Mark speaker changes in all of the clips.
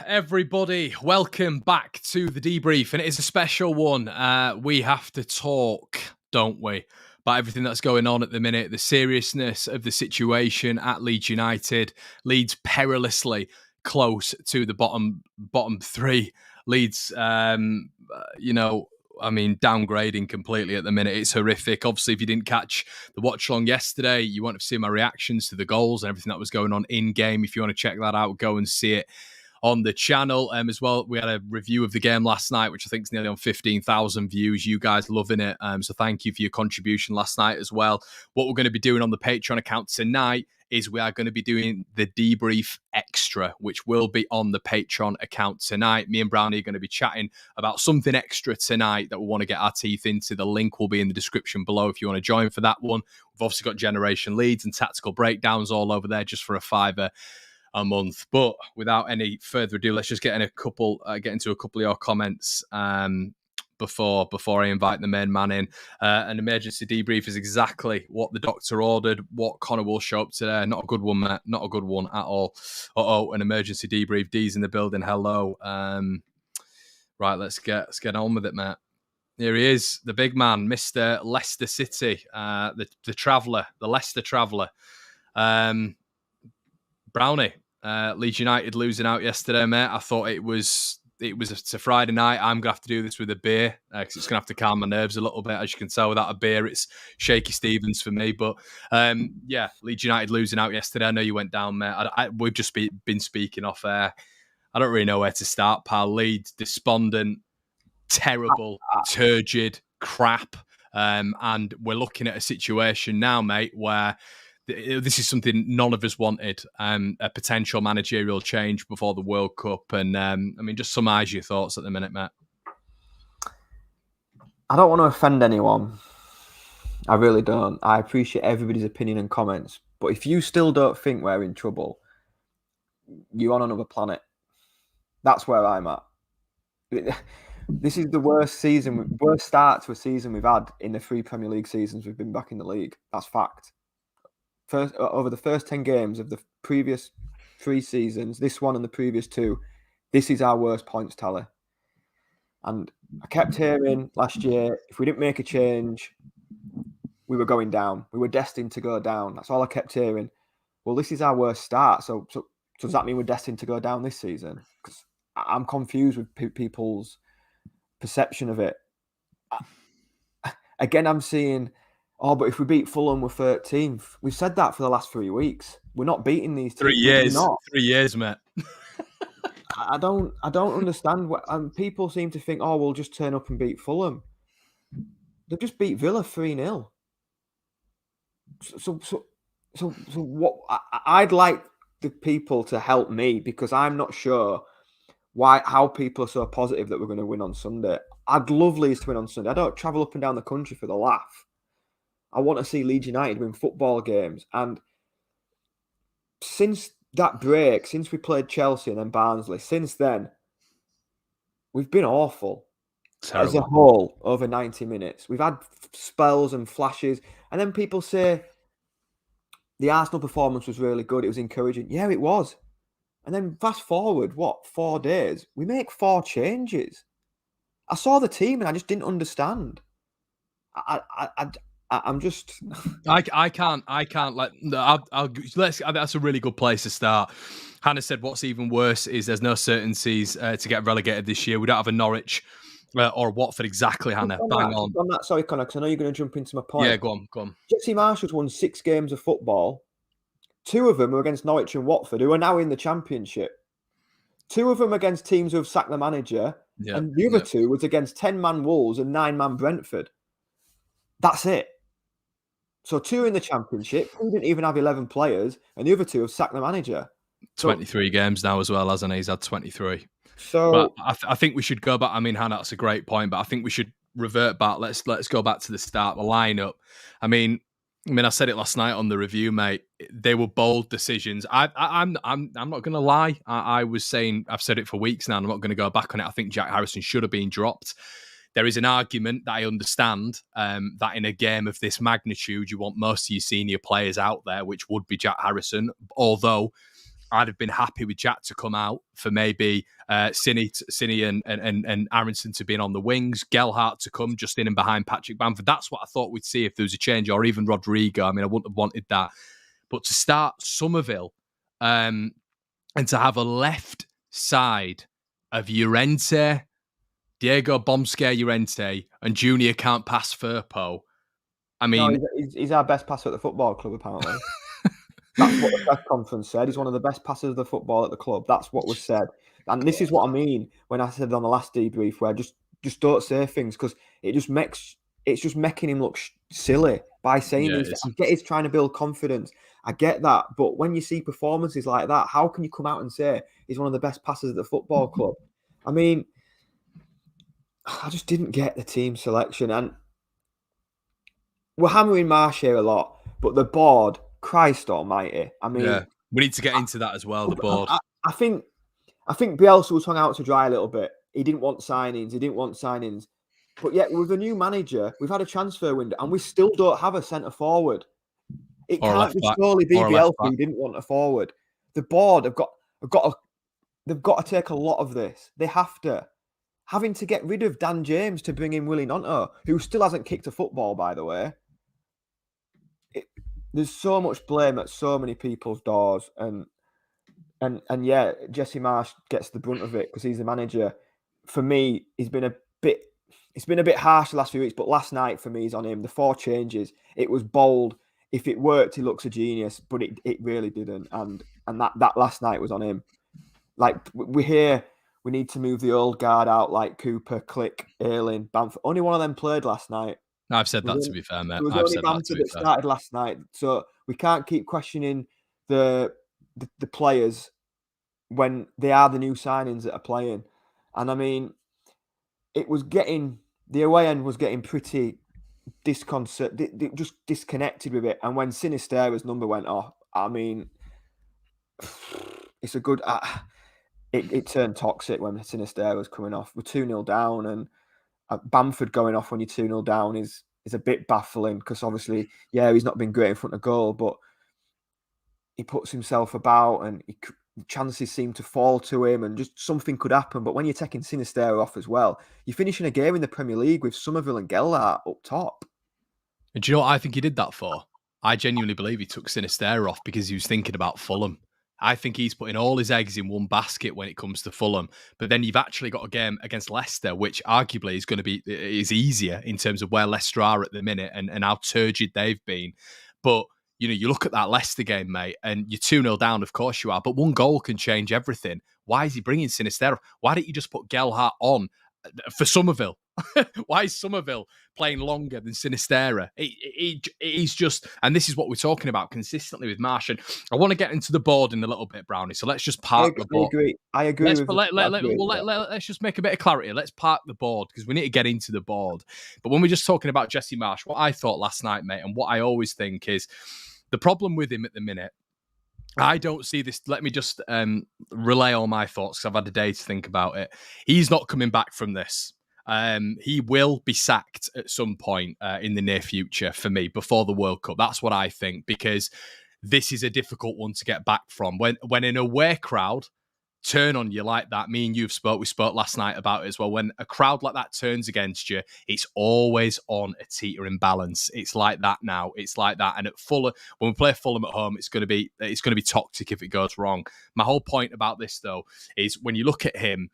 Speaker 1: everybody. Welcome back to the debrief, and it is a special one. We have to talk, don't we, about everything that's going on at the minute, the seriousness of the situation at Leeds United. Leeds perilously close to the bottom three. Leeds, downgrading completely at the minute. It's horrific. Obviously, if you didn't catch the watch long yesterday, you won't have seen my reactions to the goals and everything that was going on in game. If you want to check that out, go and see it on the channel. As well, we had a review of the game last night, which I think is nearly on 15,000 views. You guys loving it. So thank you for your contribution last night as well. What we're going to be doing on the Patreon account tonight is we are going to be doing the debrief extra, which will be on the Patreon account tonight. Me and Brownie are going to be chatting about something extra tonight that we want to get our teeth into. The link will be in the description below if you want to join for that one. We've obviously got Generation Leads and tactical breakdowns all over there just for a £5 a month. But without any further ado, let's just get into a couple of your comments before I invite the main man in. An emergency debrief is exactly what the doctor ordered. What Conor will show up today. Not a good one, mate. Not a good one at all. An emergency debrief. D's in the building. Hello. Right, let's get on with it, mate. Here he is, the big man, Mr. Leicester City, the traveller, the Leicester traveller. Brownie, Leeds United losing out yesterday, mate. I thought it's a Friday night. I'm going to have to do this with a beer because it's going to have to calm my nerves a little bit. As you can tell, without a beer, it's shaky Stevens for me. But Leeds United losing out yesterday. I know you went down, mate. We've just been speaking off air. I don't really know where to start, pal. Leeds, despondent, terrible, turgid, crap. And we're looking at a situation now, mate, where this is something none of us wanted, a potential managerial change before the World Cup. And, just summarise your thoughts at the minute, mate.
Speaker 2: I don't want to offend anyone. I really don't. I appreciate everybody's opinion and comments. But if you still don't think we're in trouble, you're on another planet. That's where I'm at. This is the worst start to a season we've had in the 3 Premier League seasons we've been back in the league. That's fact. Over the first 10 games of the previous 3 seasons, this one and the previous 2, this is our worst points tally. And I kept hearing last year, if we didn't make a change, we were going down. We were destined to go down. That's all I kept hearing. Well, this is our worst start. So does that mean we're destined to go down this season? Because I'm confused with people's perception of it. Again, I'm seeing, but if we beat Fulham, we're 13th. We've said that for the last 3 weeks. We're not beating these
Speaker 1: 3 years. 3 years, mate.
Speaker 2: I don't understand what people seem to think. Oh, we'll just turn up and beat Fulham. They've just beat Villa 3-0. So what? I'd like the people to help me because I'm not sure how people are so positive that we're going to win on Sunday. I'd love Leeds to win on Sunday. I don't travel up and down the country for the laugh. I want to see Leeds United win football games. And since that break, since we played Chelsea and then Barnsley, since then, we've been awful. Terrible. As a whole over 90 minutes. We've had spells and flashes. And then people say the Arsenal performance was really good. It was encouraging. Yeah, it was. And then fast forward, 4 days? We make 4 changes. I saw the team and I just didn't understand. I'm just.
Speaker 1: I can't let. That's a really good place to start. Hannah said, "What's even worse is there's no certainties to get relegated this year. We don't have a Norwich or Watford exactly." Hannah, bang on.
Speaker 2: On that, sorry, Conor, because I know you're going to jump into my point.
Speaker 1: Yeah, go on.
Speaker 2: Jesse Marshall's won 6 games of football. 2 of them were against Norwich and Watford, who are now in the Championship. 2 of them against teams who have sacked the manager, and the other 2 was against 10-man Wolves and 9-man Brentford. That's it. So 2 in the Championship, who didn't even have 11 players, and the other 2 have sacked the manager.
Speaker 1: 23 games now as well, hasn't he? He's had 23. So I think we should go back. I mean, Hannah, that's a great point, but I think we should revert back. Let's go back to the start, the lineup. I mean, I said it last night on the review, mate. They were bold decisions. I'm not going to lie. I was saying, I've said it for weeks now, and I'm not going to go back on it. I think Jack Harrison should have been dropped. There is an argument that I understand that in a game of this magnitude, you want most of your senior players out there, which would be Jack Harrison. Although I'd have been happy with Jack to come out for maybe Cini and Aronson to be on the wings, Gelhardt to come just in and behind Patrick Bamford. That's what I thought we'd see if there was a change, or even Rodrigo. I mean, I wouldn't have wanted that. But to start Somerville and to have a left side of Llorente, Diego Bombscare Llorente, and Junior can't pass Firpo. I mean...
Speaker 2: No, he's our best passer at the football club, apparently. That's what the press conference said. He's one of the best passers of the football at the club. That's what was said. And this is what I mean when I said on the last debrief, where just don't say things, because it's just making him look silly by saying these things. I get he's trying to build confidence. I get that. But when you see performances like that, how can you come out and say he's one of the best passers at the football club? I mean, I just didn't get the team selection. And we're hammering Marsh here a lot, but the board, Christ almighty. I mean,
Speaker 1: we need to get into that as well, the board.
Speaker 2: I think Bielsa was hung out to dry a little bit. He didn't want signings. But yet, with a new manager, we've had a transfer window, and we still don't have a centre forward. It can't just solely be Bielsa who didn't want a forward. The board they've got to take a lot of this. They have to. Having to get rid of Dan James to bring in Willie Gnonto, who still hasn't kicked a football, by the way. There's so much blame at so many people's doors, and yeah, Jesse Marsh gets the brunt of it because he's the manager. For me, it's been a bit harsh the last few weeks, but last night for me is on him. The 4 changes, it was bold. If it worked, he looks a genius, but it really didn't. And that last night was on him. Like, we hear we need to move the old guard out, like Cooper, Click, Ayling, Bamford. Only one of them played last night.
Speaker 1: I've said that, to be fair, mate.
Speaker 2: It was only Bamford that started last night. So we can't keep questioning the players when they are the new signings that are playing. And I mean, the away end was getting pretty just disconnected with it. And when Sinisterra's number went off, I mean, it's a good... It turned toxic when Sinisterra was coming off. We're 2-0 down, and Bamford going off when you're 2-0 down is a bit baffling, because obviously, he's not been great in front of goal, but he puts himself about, and chances seem to fall to him, and just something could happen. But when you're taking Sinisterra off as well, you're finishing a game in the Premier League with Somerville and Gelhardt up top.
Speaker 1: And do you know what I think he did that for? I genuinely believe he took Sinisterra off because he was thinking about Fulham. I think he's putting all his eggs in one basket when it comes to Fulham. But then you've actually got a game against Leicester, which arguably is easier in terms of where Leicester are at the minute and how turgid they've been. But you look at that Leicester game, mate, and you're 2-0 down, of course you are, but one goal can change everything. Why is he bringing Sinisterra? Why don't you just put Gelhardt on for Somerville? Why is Somerville playing longer than Sinisterra? He's just, and this is what we're talking about consistently with Marsh. And I want to get into the board in a little bit, Brownie. So let's just park the board.
Speaker 2: I agree.
Speaker 1: Let's just make a bit of clarity. Let's park the board because we need to get into the board. But when we're just talking about Jesse Marsh, what I thought last night, mate, and what I always think is the problem with him at the minute, I don't see this. Let me just relay all my thoughts because I've had a day to think about it. He's not coming back from this. He will be sacked at some point in the near future for me before the World Cup. That's what I think, because this is a difficult one to get back from. When an away crowd turn on you like that, me and you we spoke last night about it as well. When a crowd like that turns against you, it's always on a teetering balance. It's like that now. It's like that. And at Fulham, when we play Fulham at home, it's going to be toxic if it goes wrong. My whole point about this though is when you look at him,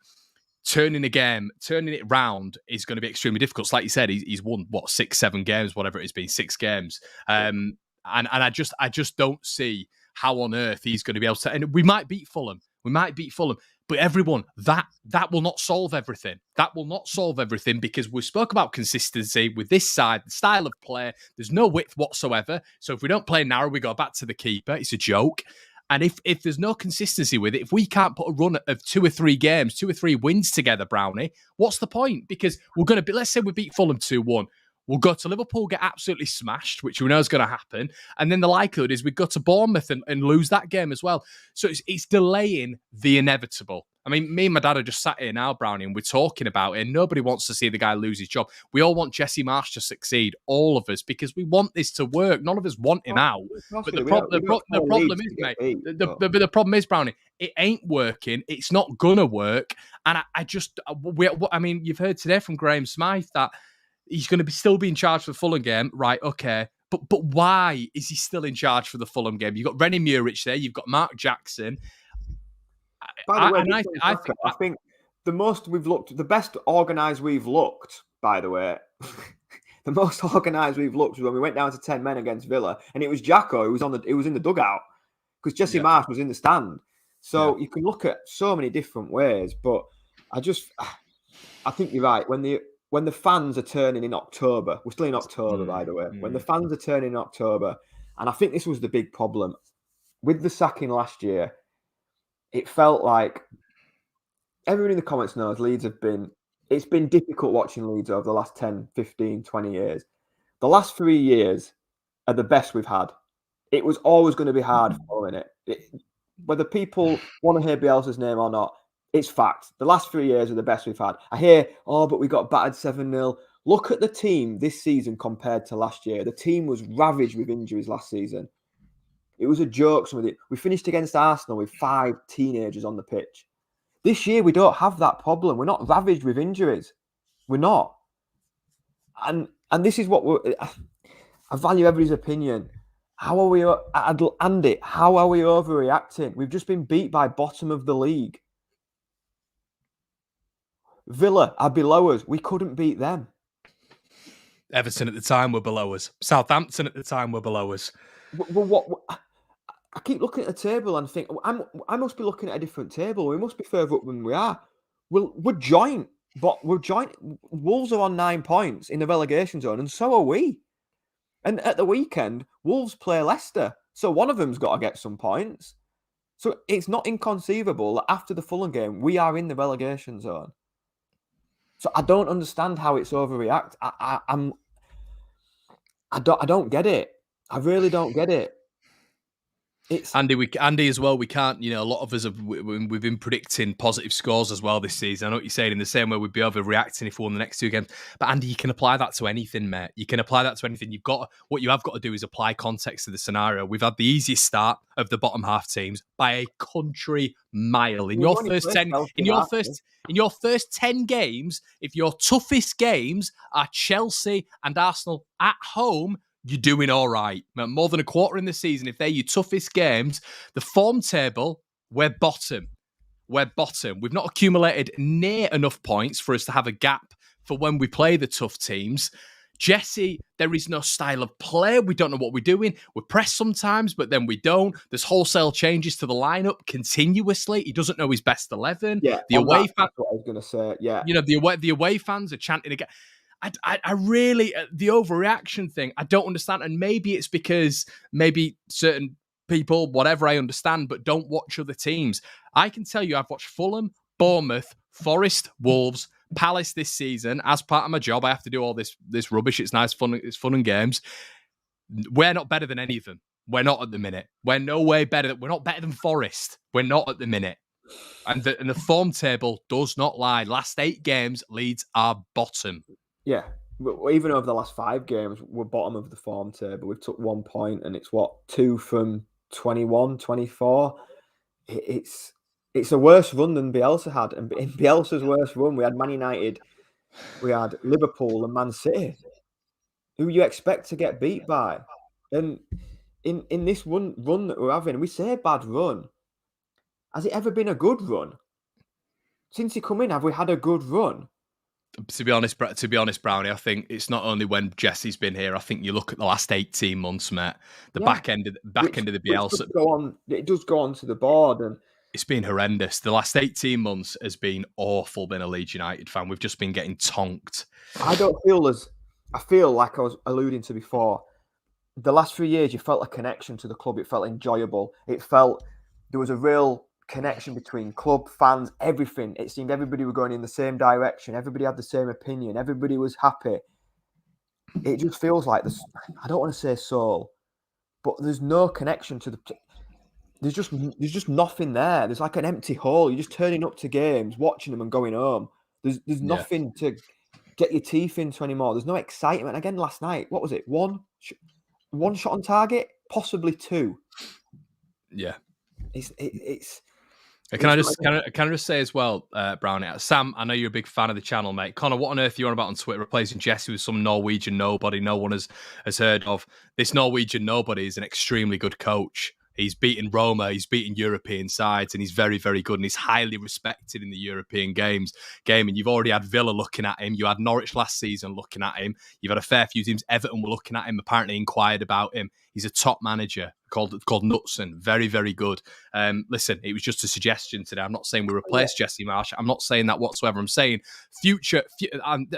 Speaker 1: turning it round is going to be extremely difficult. So like you said, he's won 6-7 games, whatever it has been, 6 games. And I just don't see how on earth he's going to be able to. And we might beat Fulham, but everyone, that will not solve everything. That will not solve everything, because we spoke about consistency with this side, the style of play. There's no width whatsoever. So if we don't play narrow, we go back to the keeper. It's a joke. And if there's no consistency with it, if we can't put a run of 2 or 3 games, 2 or 3 wins together, Brownie, what's the point? Because we're going to be, let's say we beat Fulham 2-1. We'll go to Liverpool, get absolutely smashed, which we know is going to happen. And then the likelihood is we go to Bournemouth and lose that game as well. So it's delaying the inevitable. I mean, me and my dad are just sat here now, Brownie, and we're talking about it. And nobody wants to see the guy lose his job. We all want Jesse Marsh to succeed, all of us, because we want this to work. None of us want him out. But the problem is, mate, the problem is, Brownie, it ain't working. It's not gonna work. And I mean, you've heard today from Graham Smythe that he's going to still be in charge for the Fulham game, right? Okay, but why is he still in charge for the Fulham game? You've got Rennie Murich there. You've got Mark Jackson.
Speaker 2: By the way, I think the best organised we've looked, by the way, the most organised we've looked was when we went down to 10 men against Villa, and it was Jacko who was in the dugout because Jesse Marsh was in the stand. So you can look at so many different ways, but I think you're right. When the fans are turning in October, we're still in October, by the way. When the fans are turning in October, and I think this was the big problem with the sacking last year. It felt like everyone in the comments knows it's been difficult watching Leeds over the last 10, 15, 20 years. The last 3 years are the best we've had. It was always going to be hard following it. Whether people want to hear Bielsa's name or not, it's fact. The last 3 years are the best we've had. I hear, but we got battered 7-0. Look at the team this season compared to last year. The team was ravaged with injuries last season. It was a joke. We finished against Arsenal with 5 teenagers on the pitch. This year, we don't have that problem. We're not ravaged with injuries. We're not. And this is what I value everybody's opinion. Andy, how are we overreacting? We've just been beat by bottom of the league. Villa are below us. We couldn't beat them.
Speaker 1: Everton at the time were below us. Southampton at the time were below us.
Speaker 2: Well, what I keep looking at the table and think, I must be looking at a different table. We must be further up than we are. We're joint, but we're joint. Wolves are on 9 points in the relegation zone, and so are we. And at the weekend, Wolves play Leicester, so one of them's got to get some points. So it's not inconceivable that after the Fulham game, we are in the relegation zone. So I don't understand how it's overreact. I don't get it. I really don't get it.
Speaker 1: Andy as well. We can't, a lot of us we've been predicting positive scores as well this season. I know what you're saying, in the same way we'd be overreacting if we won the next 2 games. But Andy, you can apply that to anything, mate. You can apply that to anything. What you have got to do is apply context to the scenario. We've had the easiest start of the bottom half teams by a country mile. In your first 10 games, if your toughest games are Chelsea and Arsenal at home, you're doing all right. More than a quarter in the season, if they're your toughest games, the form table, we're bottom. We're bottom. We've not accumulated near enough points for us to have a gap for when we play the tough teams. Jesse, there is no style of play. We don't know what we're doing. We press sometimes, but then we don't. There's wholesale changes to the lineup continuously. He doesn't know his best 11.
Speaker 2: Yeah,
Speaker 1: the away
Speaker 2: fans. That's what I was going to say. Yeah,
Speaker 1: the away fans are chanting again. I really, the overreaction thing, I don't understand. And maybe it's because maybe certain people, whatever, I understand, but don't watch other teams. I can tell you I've watched Fulham, Bournemouth, Forest, Wolves, Palace this season. As part of my job, I have to do all this rubbish. It's nice, it's fun and games. We're not better than any of them. We're not at the minute. We're no way better. We're not better than Forest. We're not at the minute. And the form table does not lie. Last 8 games, Leeds are bottom.
Speaker 2: Yeah, even over the last 5 games, we're bottom of the form table. We've took 1 point, and it's 2 from 21, 24. It's a worse run than Bielsa had. And in Bielsa's worst run, we had Man United, we had Liverpool and Man City, who you expect to get beat by. And in this run that we're having, we say bad run. Has it ever been a good run? Since he come in, have we had a good run?
Speaker 1: To be honest, Brownie, I think it's not only when Jesse's been here. I think you look at the last 18 months, mate. Back end of the Bielsa.
Speaker 2: It does go on to the board, and
Speaker 1: it's been horrendous. The last 18 months has been awful. Being a Leeds United fan, we've just been getting tonked.
Speaker 2: I feel like I was alluding to before. The last 3 years, you felt a connection to the club. It felt enjoyable. It felt there was a real connection between club, fans, everything. It seemed everybody were going in the same direction. Everybody had the same opinion. Everybody was happy. It just feels like this. I don't want to say soul, but there's no connection to the. there's just nothing there. There's like an empty hole. You're just turning up to games, watching them, and going home. There's nothing to get your teeth into anymore. There's no excitement. Again, last night, what was it? One shot on target, possibly two.
Speaker 1: Yeah.
Speaker 2: It's.
Speaker 1: Can I just say as well, Brownie, Sam, I know you're a big fan of the channel, mate. Conor, what on earth are you on about on Twitter, replacing Jesse with some Norwegian nobody no one has heard of? This Norwegian nobody is an extremely good coach. He's beaten Roma, he's beaten European sides, and he's very, very good, and he's highly respected in the European game. And you've already had Villa looking at him. You had Norwich last season looking at him. You've had a fair few teams. Everton were looking at him, apparently inquired about him. He's a top manager called Knutson. Very, very good. Listen, it was just a suggestion today. I'm not saying we replace Jesse Marsch. I'm not saying that whatsoever. I'm saying future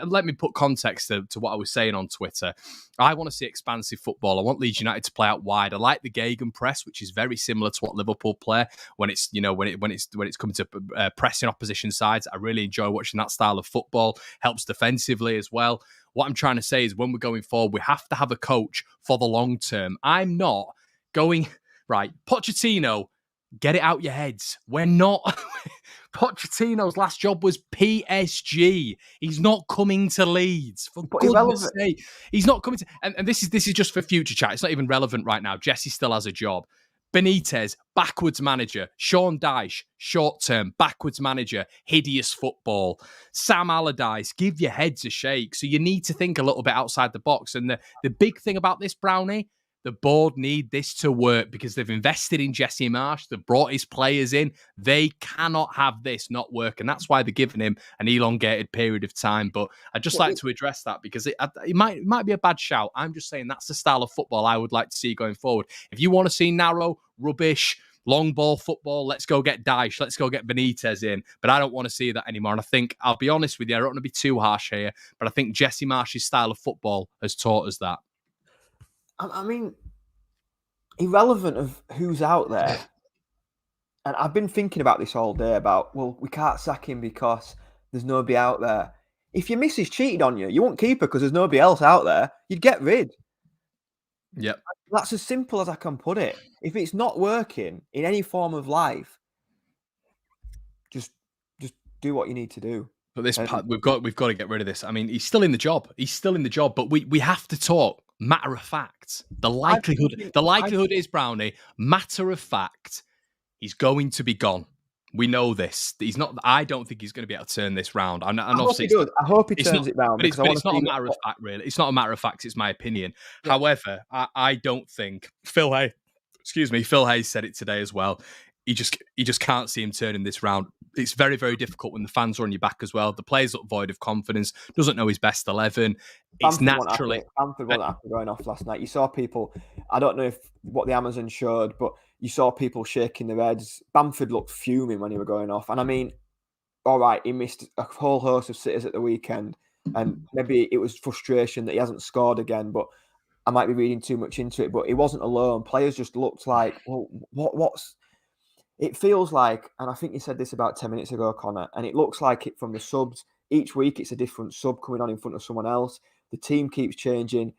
Speaker 1: let me put context to what I was saying on Twitter. I want to see expansive football. I want Leeds United to play out wide. I like the gegenpress, which is very similar to what Liverpool play when it's coming to pressing opposition sides. I really enjoy watching that style of football. Helps defensively as well. What I'm trying to say is when we're going forward, we have to have a coach for the long term. I'm not going, right, Pochettino, get it out your heads. We're not. Pochettino's last job was PSG. He's not coming to Leeds. For goodness sake. He's not coming to... And this is just for future chat. It's not even relevant right now. Jesse still has a job. Benitez, backwards manager. Sean Dyche, short-term, backwards manager. Hideous football. Sam Allardyce, give your heads a shake. So you need to think a little bit outside the box. And the big thing about this, Brownie, the board need this to work because they've invested in Jesse Marsch. They've brought his players in. They cannot have this not work. And that's why they're giving him an elongated period of time. But I'd just like to address that because it might be a bad shout. I'm just saying that's the style of football I would like to see going forward. If you want to see narrow, rubbish, long ball football, let's go get Dyche. Let's go get Benitez in. But I don't want to see that anymore. And I think, I'll be honest with you, I don't want to be too harsh here, but I think Jesse Marsch's style of football has taught us that.
Speaker 2: I mean, irrelevant of who's out there, and I've been thinking about this all day about, well, we can't sack him because there's nobody out there. If your missus cheated on you, you won't keep her because there's nobody else out there. You'd get rid.
Speaker 1: Yep.
Speaker 2: That's as simple as I can put it. If it's not working in any form of life, just do what you need to do.
Speaker 1: But we've got to get rid of this. I mean, he's still in the job. But we have to talk matter of fact. The likelihood is, Brownie, matter of fact, he's going to be gone. We know this. He's not. I don't think he's going to be able to turn this round. And obviously,
Speaker 2: I hope he turns it round.
Speaker 1: But it's not a matter of fact, really. It's not a matter of fact. It's my opinion. Yeah. However, I don't think Phil Hayes said it today as well. He just can't see him turning this round. It's very, very difficult when the fans are on your back as well. The player's look void of confidence, doesn't know his best 11. It's naturally...
Speaker 2: Bamford wasn't after going off last night. You saw people, I don't know what the Amazon showed, but you saw people shaking their heads. Bamford looked fuming when he were going off. And I mean, all right, he missed a whole host of sitters at the weekend. And maybe it was frustration that he hasn't scored again, but I might be reading too much into it. But he wasn't alone. Players just looked like, well, what's... It feels like, and I think you said this about 10 minutes ago, Conor, and it looks like it from the subs. Each week it's a different sub coming on in front of someone else. The team keeps changing.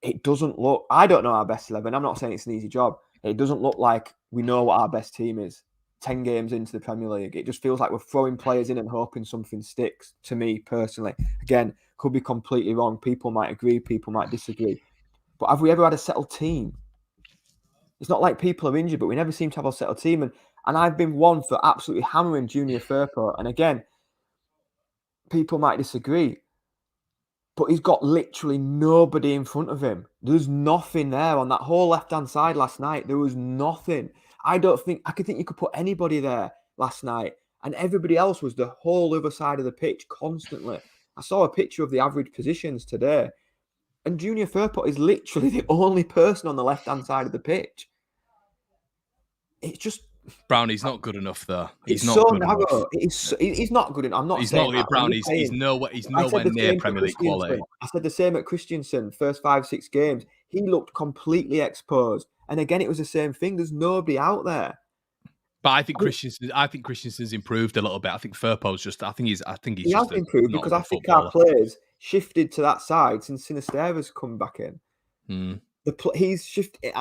Speaker 2: It doesn't look... I don't know our best 11. I'm not saying it's an easy job. It doesn't look like we know what our best team is 10 games into the Premier League. It just feels like we're throwing players in and hoping something sticks, to me personally. Again, could be completely wrong. People might agree, people might disagree. But have we ever had a settled team? It's not like people are injured, but we never seem to have a settled team. And I've been one for absolutely hammering Junior Firpo. And again, people might disagree, but he's got literally nobody in front of him. There's nothing there on that whole left-hand side last night. There was nothing. I think you could put anybody there last night, and everybody else was the whole other side of the pitch constantly. I saw a picture of the average positions today, and Junior Firpo is literally the only person on the left-hand side of the pitch. It's just...
Speaker 1: Brownie's not good enough, though.
Speaker 2: He's not so narrow. He's not good enough. I'm not
Speaker 1: he's
Speaker 2: saying
Speaker 1: not that. Brownie's. He's nowhere near Premier League quality.
Speaker 2: I said the same at Christensen. First 5-6 games, he looked completely exposed. And again, it was the same thing. There's nobody out there.
Speaker 1: But I think Christensen's improved a little bit. I think Firpo's just. I think he's.
Speaker 2: He has improved because I think our players shifted to that side since Sinisterra's come back in. He's shifted.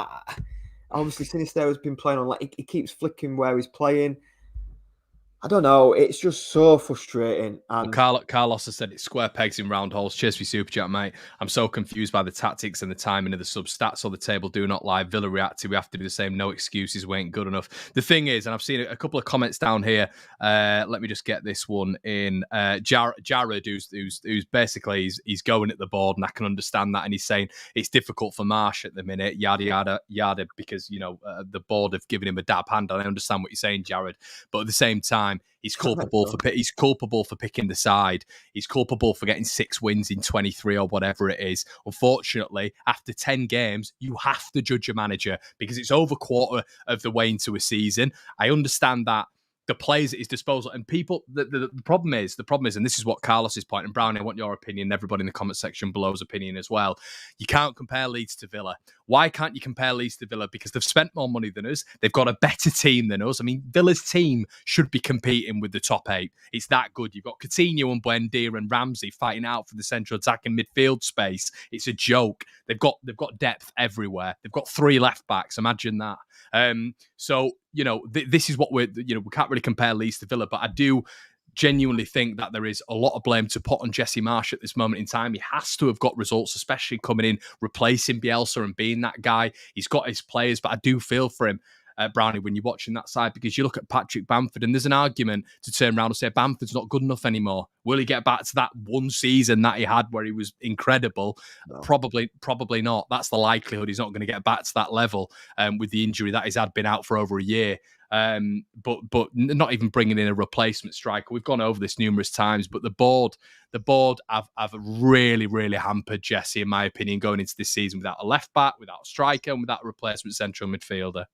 Speaker 2: Obviously, Sinisterra's been playing on, like, he keeps flicking where he's playing. I don't know. It's just so frustrating. And
Speaker 1: Carlos has said it's square pegs in round holes. Cheers for your super chat, mate. I'm so confused by the tactics and the timing of the sub. Stats on the table do not lie. Villa reacted. We have to do the same. No excuses. We ain't good enough. The thing is, and I've seen a couple of comments down here. Let me just get this one in. Jared, who's basically he's going at the board, and I can understand that. And he's saying it's difficult for Marsh at the minute. Yada yada yada, because the board have given him a dab hand. And I understand what you're saying, Jared, but at the same time, he's culpable for picking the side. He's culpable for getting 6 wins in 23 or whatever it is. Unfortunately, after 10 games, you have to judge a manager because it's over quarter of the way into a season. I understand that the players at his disposal and people. The problem is, and this is what Carlos's point. And Brownie, I want your opinion. Everybody in the comment section below's opinion as well. You can't compare Leeds to Villa. Why can't you compare Leeds to Villa? Because they've spent more money than us. They've got a better team than us. I mean, Villa's team should be competing with the top 8. It's that good. You've got Coutinho and Buendia and Ramsey fighting out for the central attacking midfield space. It's a joke. They've got depth everywhere. They've got 3 left backs. Imagine that. So this is what we can't really compare Leeds to Villa, but I do genuinely think that there is a lot of blame to put on Jesse Marsh at this moment in time. He has to have got results, especially coming in, replacing Bielsa and being that guy. He's got his players, but I do feel for him, Brownie, when you're watching that side, because you look at Patrick Bamford and there's an argument to turn around and say Bamford's not good enough anymore. Will he get back to that one season that he had where he was incredible? No. Probably not. That's the likelihood. He's not going to get back to that level with the injury that he's had, been out for over a year. But not even bringing in a replacement striker. We've gone over this numerous times, but the board have really, really hampered Jesse, in my opinion, going into this season without a left back, without a striker, and without a replacement central midfielder.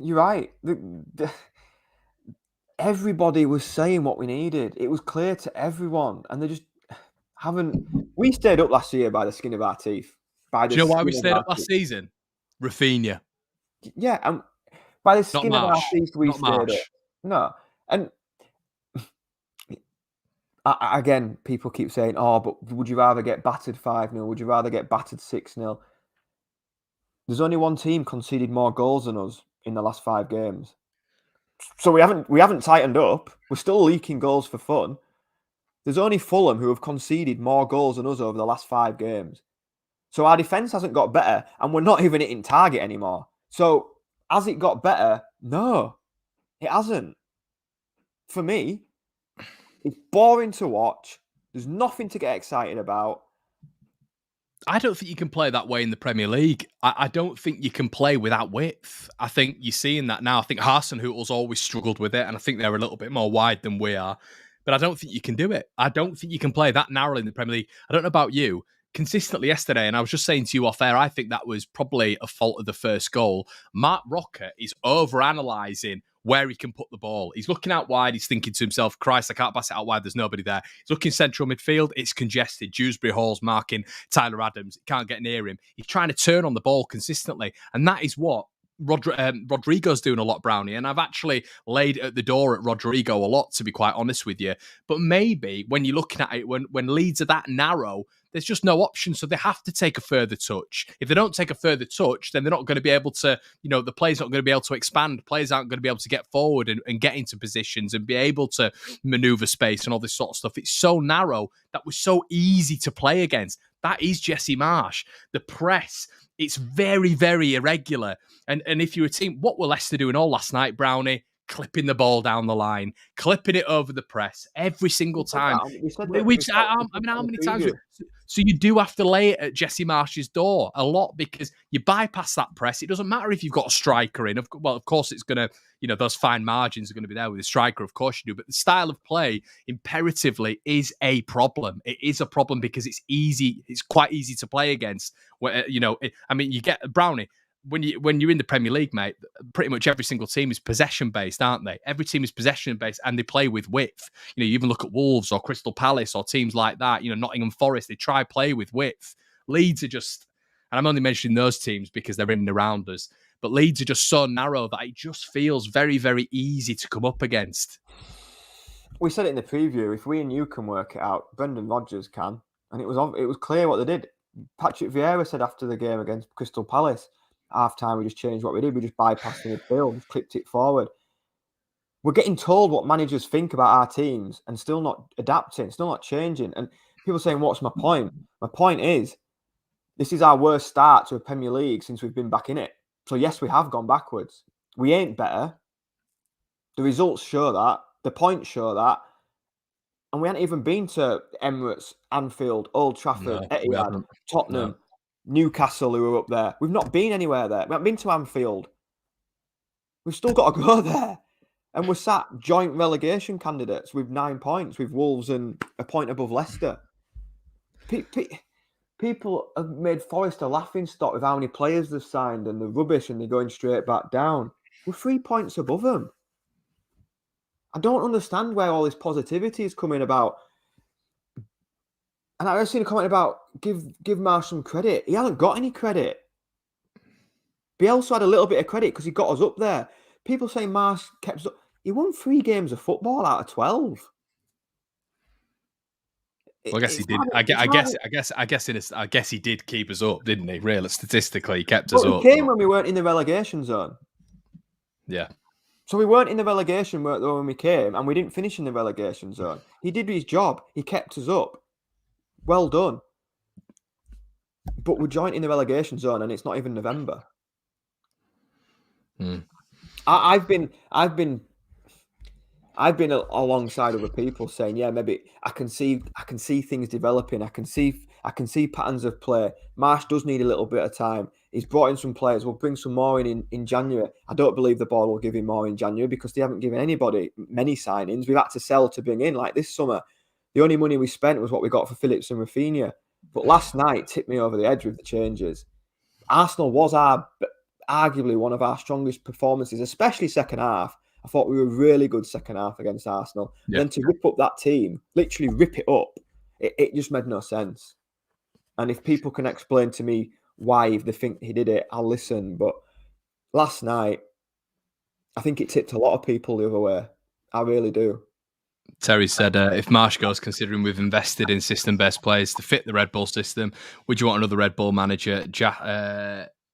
Speaker 2: You're right. Everybody was saying what we needed. It was clear to everyone, and they just haven't. We stayed up last year by the skin of our teeth.
Speaker 1: Do you know why we stayed up last season? Rafinha.
Speaker 2: Yeah, and by the skin of our teeth, we stayed up. No, and again, people keep saying, "Oh, but would you rather get battered 5-0? Would you rather get battered 6-0?" There's only one team conceded more goals than us in the last 5 games. So we haven't tightened up. We're still leaking goals for fun. There's only Fulham who have conceded more goals than us over the last 5 games. So our defence hasn't got better, and we're not even hitting target anymore. So has it got better? No, it hasn't. For me, it's boring to watch. There's nothing to get excited about.
Speaker 1: I don't think you can play that way in the Premier League. I don't think you can play without width. I think you're seeing that now. I think Hasenhüttl's always struggled with it, and I think they're a little bit more wide than we are. But I don't think you can do it. I don't think you can play that narrowly in the Premier League. I don't know about you. Consistently yesterday, and I was just saying to you off air, I think that was probably a fault of the first goal. Mark Rocker is over-analysing where he can put the ball. He's looking out wide. He's thinking to himself, Christ, I can't pass it out wide. There's nobody there. He's looking central midfield. It's congested. Dewsbury Hall's marking Tyler Adams. Can't get near him. He's trying to turn on the ball consistently. And that is what Rodrigo's doing a lot, Brownie. And I've actually laid at the door at Rodrigo a lot, to be quite honest with you. But maybe when you're looking at it, when Leeds are that narrow, there's just no option. So they have to take a further touch. If they don't take a further touch, then they're not going to be able to, the play's not going to be able to expand. Players aren't going to be able to get forward and get into positions and be able to maneuver space and all this sort of stuff. It's so narrow that was so easy to play against. That is Jesse Marsh. The press, it's very, very irregular. And if you're a team, what were Leicester doing all last night, Brownie? Clipping the ball down the line, clipping it over the press every single time. How many times? So you do have to lay it at Jesse Marsh's door a lot because you bypass that press. It doesn't matter if you've got a striker in. Well, of course, it's going to, those fine margins are going to be there with a striker. Of course you do. But the style of play imperatively is a problem. It is a problem because it's easy. It's quite easy to play against. You get Brownie. When you're in the Premier League, mate, pretty much every single team is possession-based, aren't they? Every team is possession-based, and they play with width. You even look at Wolves or Crystal Palace or teams like that, Nottingham Forest, they try play with width. Leeds are just, and I'm only mentioning those teams because they're in and around us, but Leeds are just so narrow that it just feels very, very easy to come up against.
Speaker 2: We said it in the preview, if we and you can work it out, Brendan Rodgers can, and it was clear what they did. Patrick Vieira said after the game against Crystal Palace, half time, we just changed what we did. We just bypassed the midfield, just clipped it forward. We're getting told what managers think about our teams and still not adapting, still not changing. And people saying, what's my point? My point is, this is our worst start to a Premier League since we've been back in it. So yes, we have gone backwards. We ain't better. The results show that. The points show that. And we hadn't even been to Emirates, Anfield, Old Trafford, Etihad, Tottenham, Newcastle, who were up there. We've not been anywhere there. We haven't been to Anfield. We've still got to go there. And we're sat joint relegation candidates with 9 points, with Wolves and a point above Leicester. People have made Forest a laughing stock with how many players they've signed and the rubbish, and they're going straight back down. We're 3 points above them. I don't understand where all this positivity is coming about. And I've seen a comment about give Marsh some credit. He hasn't got any credit. Bielsa had a little bit of credit because he got us up there. People say Marsh kept us up. He won 3 games of football out of 12.
Speaker 1: Well, I guess he did. I guess he did keep us up, didn't he? Really, statistically, he kept us up.
Speaker 2: He came when we weren't in the relegation zone.
Speaker 1: Yeah.
Speaker 2: So we weren't in the relegation when we came, and we didn't finish in the relegation zone. He did his job. He kept us up. Well done. But we're joint in the relegation zone, and it's not even November. I've been alongside other people saying, yeah, maybe I can see things developing. I can see patterns of play. Marsh does need a little bit of time. He's brought in some players. We'll bring some more in January. I don't believe the board will give him more in January because they haven't given anybody many signings. We've had to sell to bring in. Like this summer, the only money we spent was what we got for Phillips and Rafinha. But last night tipped me over the edge with the changes. Arsenal was arguably one of our strongest performances, especially second half. I thought we were really good second half against Arsenal. Yeah. Then to rip up that team, literally rip it up, it just made no sense. And if people can explain to me why they think he did it, I'll listen. But last night, I think it tipped a lot of people the other way. I really do.
Speaker 1: Terry said, if Marsh goes, considering we've invested in system-based players to fit the Red Bull system, would you want another Red Bull manager?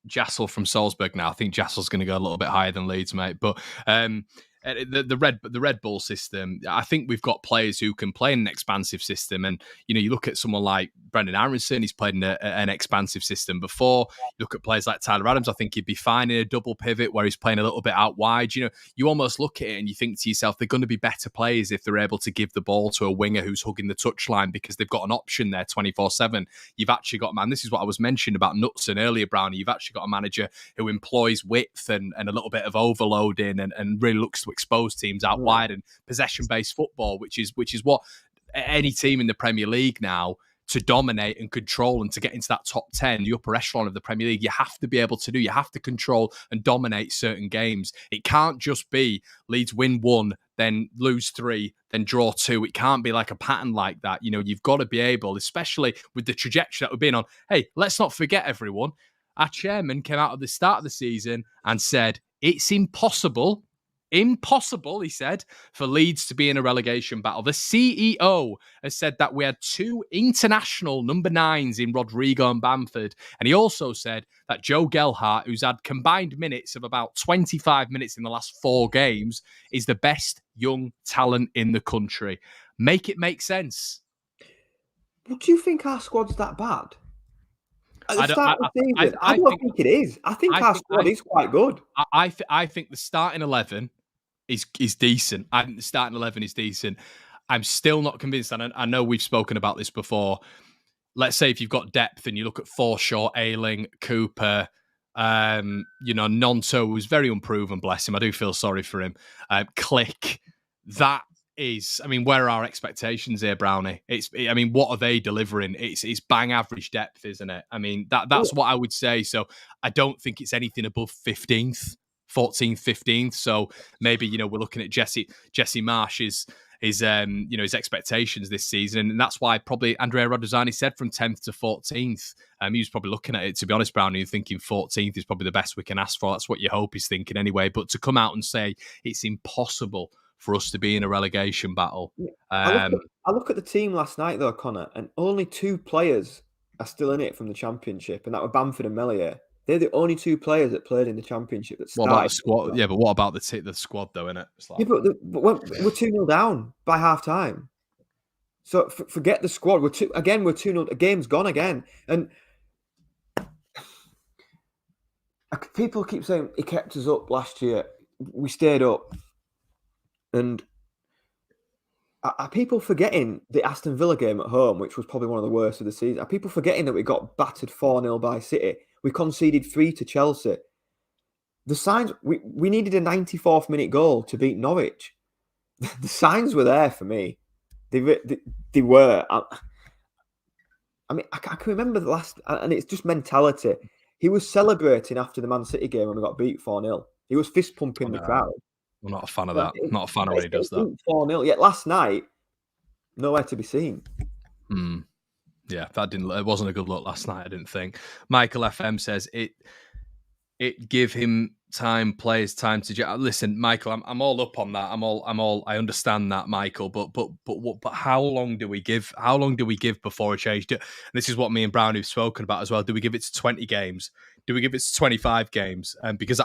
Speaker 1: Jassel from Salzburg now. I think Jassel's going to go a little bit higher than Leeds, mate. But the Red Bull system, I think we've got players who can play in an expansive system. And, you look at someone like Brendan Aronson, he's played in an expansive system before. You look at players like Tyler Adams, I think he'd be fine in a double pivot where he's playing a little bit out wide. You almost look at it and you think to yourself, they're going to be better players if they're able to give the ball to a winger who's hugging the touchline because they've got an option there 24/7. You've actually got, man, this is what I was mentioning about Knutson earlier, Brownie. You've actually got a manager who employs width and a little bit of overloading and really looks to expose teams out wide and possession-based football, which is what any team in the Premier League now, to dominate and control and to get into that top 10, the upper echelon of the Premier League, you have to be able to do. You have to control and dominate certain games. It can't just be Leeds win 1, then lose 3, then draw 2. It can't be like a pattern like that. You've got to be able, especially with the trajectory that we've been on. Hey, let's not forget, everyone, our chairman came out at the start of the season and said, it's impossible, he said, for Leeds to be in a relegation battle. The CEO has said that we had 2 international number 9s in Rodrigo and Bamford. And he also said that Joe Gelhardt, who's had combined minutes of about 25 minutes in the last 4 games, is the best young talent in the country. Make it make sense.
Speaker 2: But do you think our squad's that bad? At the start of the season, I don't think it is. I think our squad is quite good.
Speaker 1: I think the starting 11 is decent. I think the starting 11 is decent. I'm still not convinced, and I know we've spoken about this before. Let's say if you've got depth and you look at Forshaw, Ayling, Cooper, Nonto, who's very unproven, bless him. I do feel sorry for him. Click. That is, where are our expectations here, Brownie? What are they delivering? It's bang average depth, isn't it? That's what I would say. So I don't think it's anything above 15th. 14th, 15th. So maybe, we're looking at Jesse Marsh's his expectations this season. And that's why probably Andrea Radrizzani said from 10th to 14th. He was probably looking at it, to be honest, Brownie, and thinking 14th is probably the best we can ask for. That's what you hope he's thinking anyway. But to come out and say it's impossible for us to be in a relegation battle.
Speaker 2: I look at the team last night, though, Conor, and only 2 players are still in it from the Championship, and that were Bamford and Melier. They're the only 2 players that played in the Championship that
Speaker 1: What about the
Speaker 2: started.
Speaker 1: squad? Yeah, but what about the squad though? Innit? It's like,
Speaker 2: Yeah, but we're 2-0 down by half time. So forget the squad. We're 2-0. The game's gone again, and people keep saying he kept us up last year. We stayed up, and are people forgetting the Aston Villa game at home, which was probably one of the worst of the season? Are people forgetting that we got battered 4-0 by City? We conceded 3 to Chelsea. The signs, we needed a 94th minute goal to beat Norwich. The signs were there for me. They were. I mean, I can remember the last, and it's just mentality. He was celebrating after the Man City game when we got beat 4-0. He was fist pumping the crowd.
Speaker 1: I'm not a fan of that. Not a fan of when he does that.
Speaker 2: 4-0. Yet last night, nowhere to be seen.
Speaker 1: Yeah, it wasn't a good look last night, I didn't think. Michael FM says it give him time, players time to listen. Michael, I'm all up on that. I understand that, Michael. But how long do we give? How long do we give before a change? This is what me and Brownie have spoken about as well. Do we give it to 20 games? Do we give it to 25 games? Because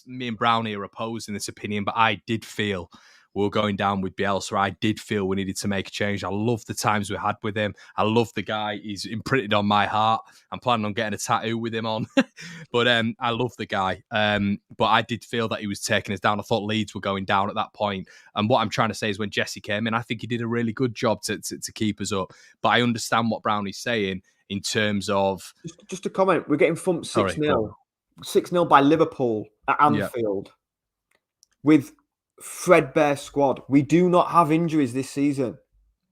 Speaker 1: me and Brownie are opposing this opinion, but I did feel we were going down with Bielsa. I did feel we needed to make a change. I love the times we had with him. I love the guy. He's imprinted on my heart. I'm planning on getting a tattoo with him on. But I love the guy. But I did feel that he was taking us down. I thought Leeds were going down at that point. And what I'm trying to say is when Jesse came in, I think he did a really good job to keep us up. But I understand what Brownie's saying in terms of...
Speaker 2: Just a comment. We're getting thumped 6-0. 6-0 by Liverpool at Anfield. With threadbare squad. We do not have injuries this season.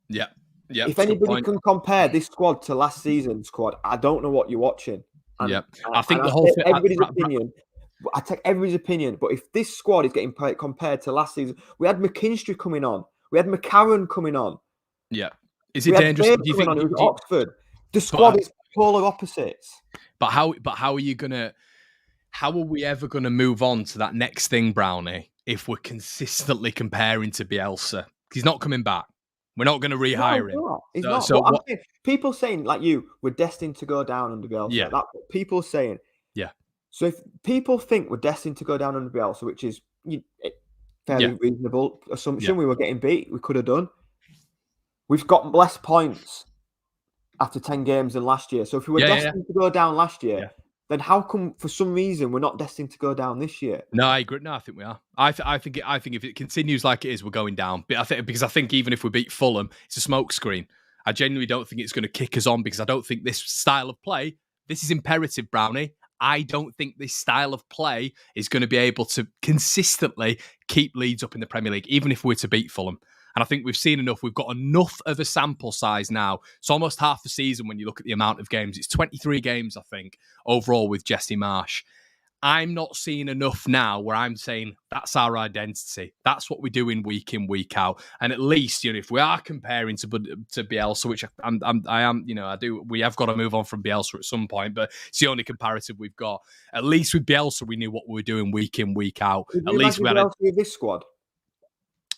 Speaker 1: Yeah.
Speaker 2: If anybody can compare this squad to last season's squad, I don't know what you're watching.
Speaker 1: I think the whole thing...
Speaker 2: I take everybody's opinion, but if this squad is getting compared to last season, we had McKinstry coming on. We had McCarron coming on.
Speaker 1: Yeah. Is it dangerous? Do you think
Speaker 2: Oxford? The squad is polar opposites.
Speaker 1: But how are you gonna... How are we ever going to move on to that next thing, Brownie, if we're consistently comparing to Bielsa? He's not coming back. We're not going to rehire him.
Speaker 2: He's not. So people saying, like you, we're destined to go down under Bielsa.
Speaker 1: Yeah.
Speaker 2: That's what people saying.
Speaker 1: Yeah.
Speaker 2: So if people think we're destined to go down under Bielsa, which is fairly reasonable assumption, we were getting beat, we could have done. We've got less points after 10 games than last year. So if we were destined to go down last year, then how come, for some reason, we're not destined to go down this year?
Speaker 1: No, I agree. No, I think we are. I think if it continues like it is, we're going down. But I think even if we beat Fulham, it's a smokescreen. I genuinely don't think it's going to kick us on because I don't think this style of play. This is imperative, Brownie. I don't think this style of play is going to be able to consistently keep Leeds up in the Premier League, even if we're to beat Fulham. And I think we've seen enough. We've got enough of a sample size now. It's almost half the season when you look at the amount of games. It's 23 games, I think, overall with Jesse Marsh. I'm not seeing enough now where I'm saying that's our identity. That's what we do in, week out. And at least, if we are comparing to Bielsa, which I am, we have got to move on from Bielsa at some point, but it's the only comparative we've got. At least with Bielsa, we knew what we were doing week in, week out. At least we had
Speaker 2: Bielsa with this squad.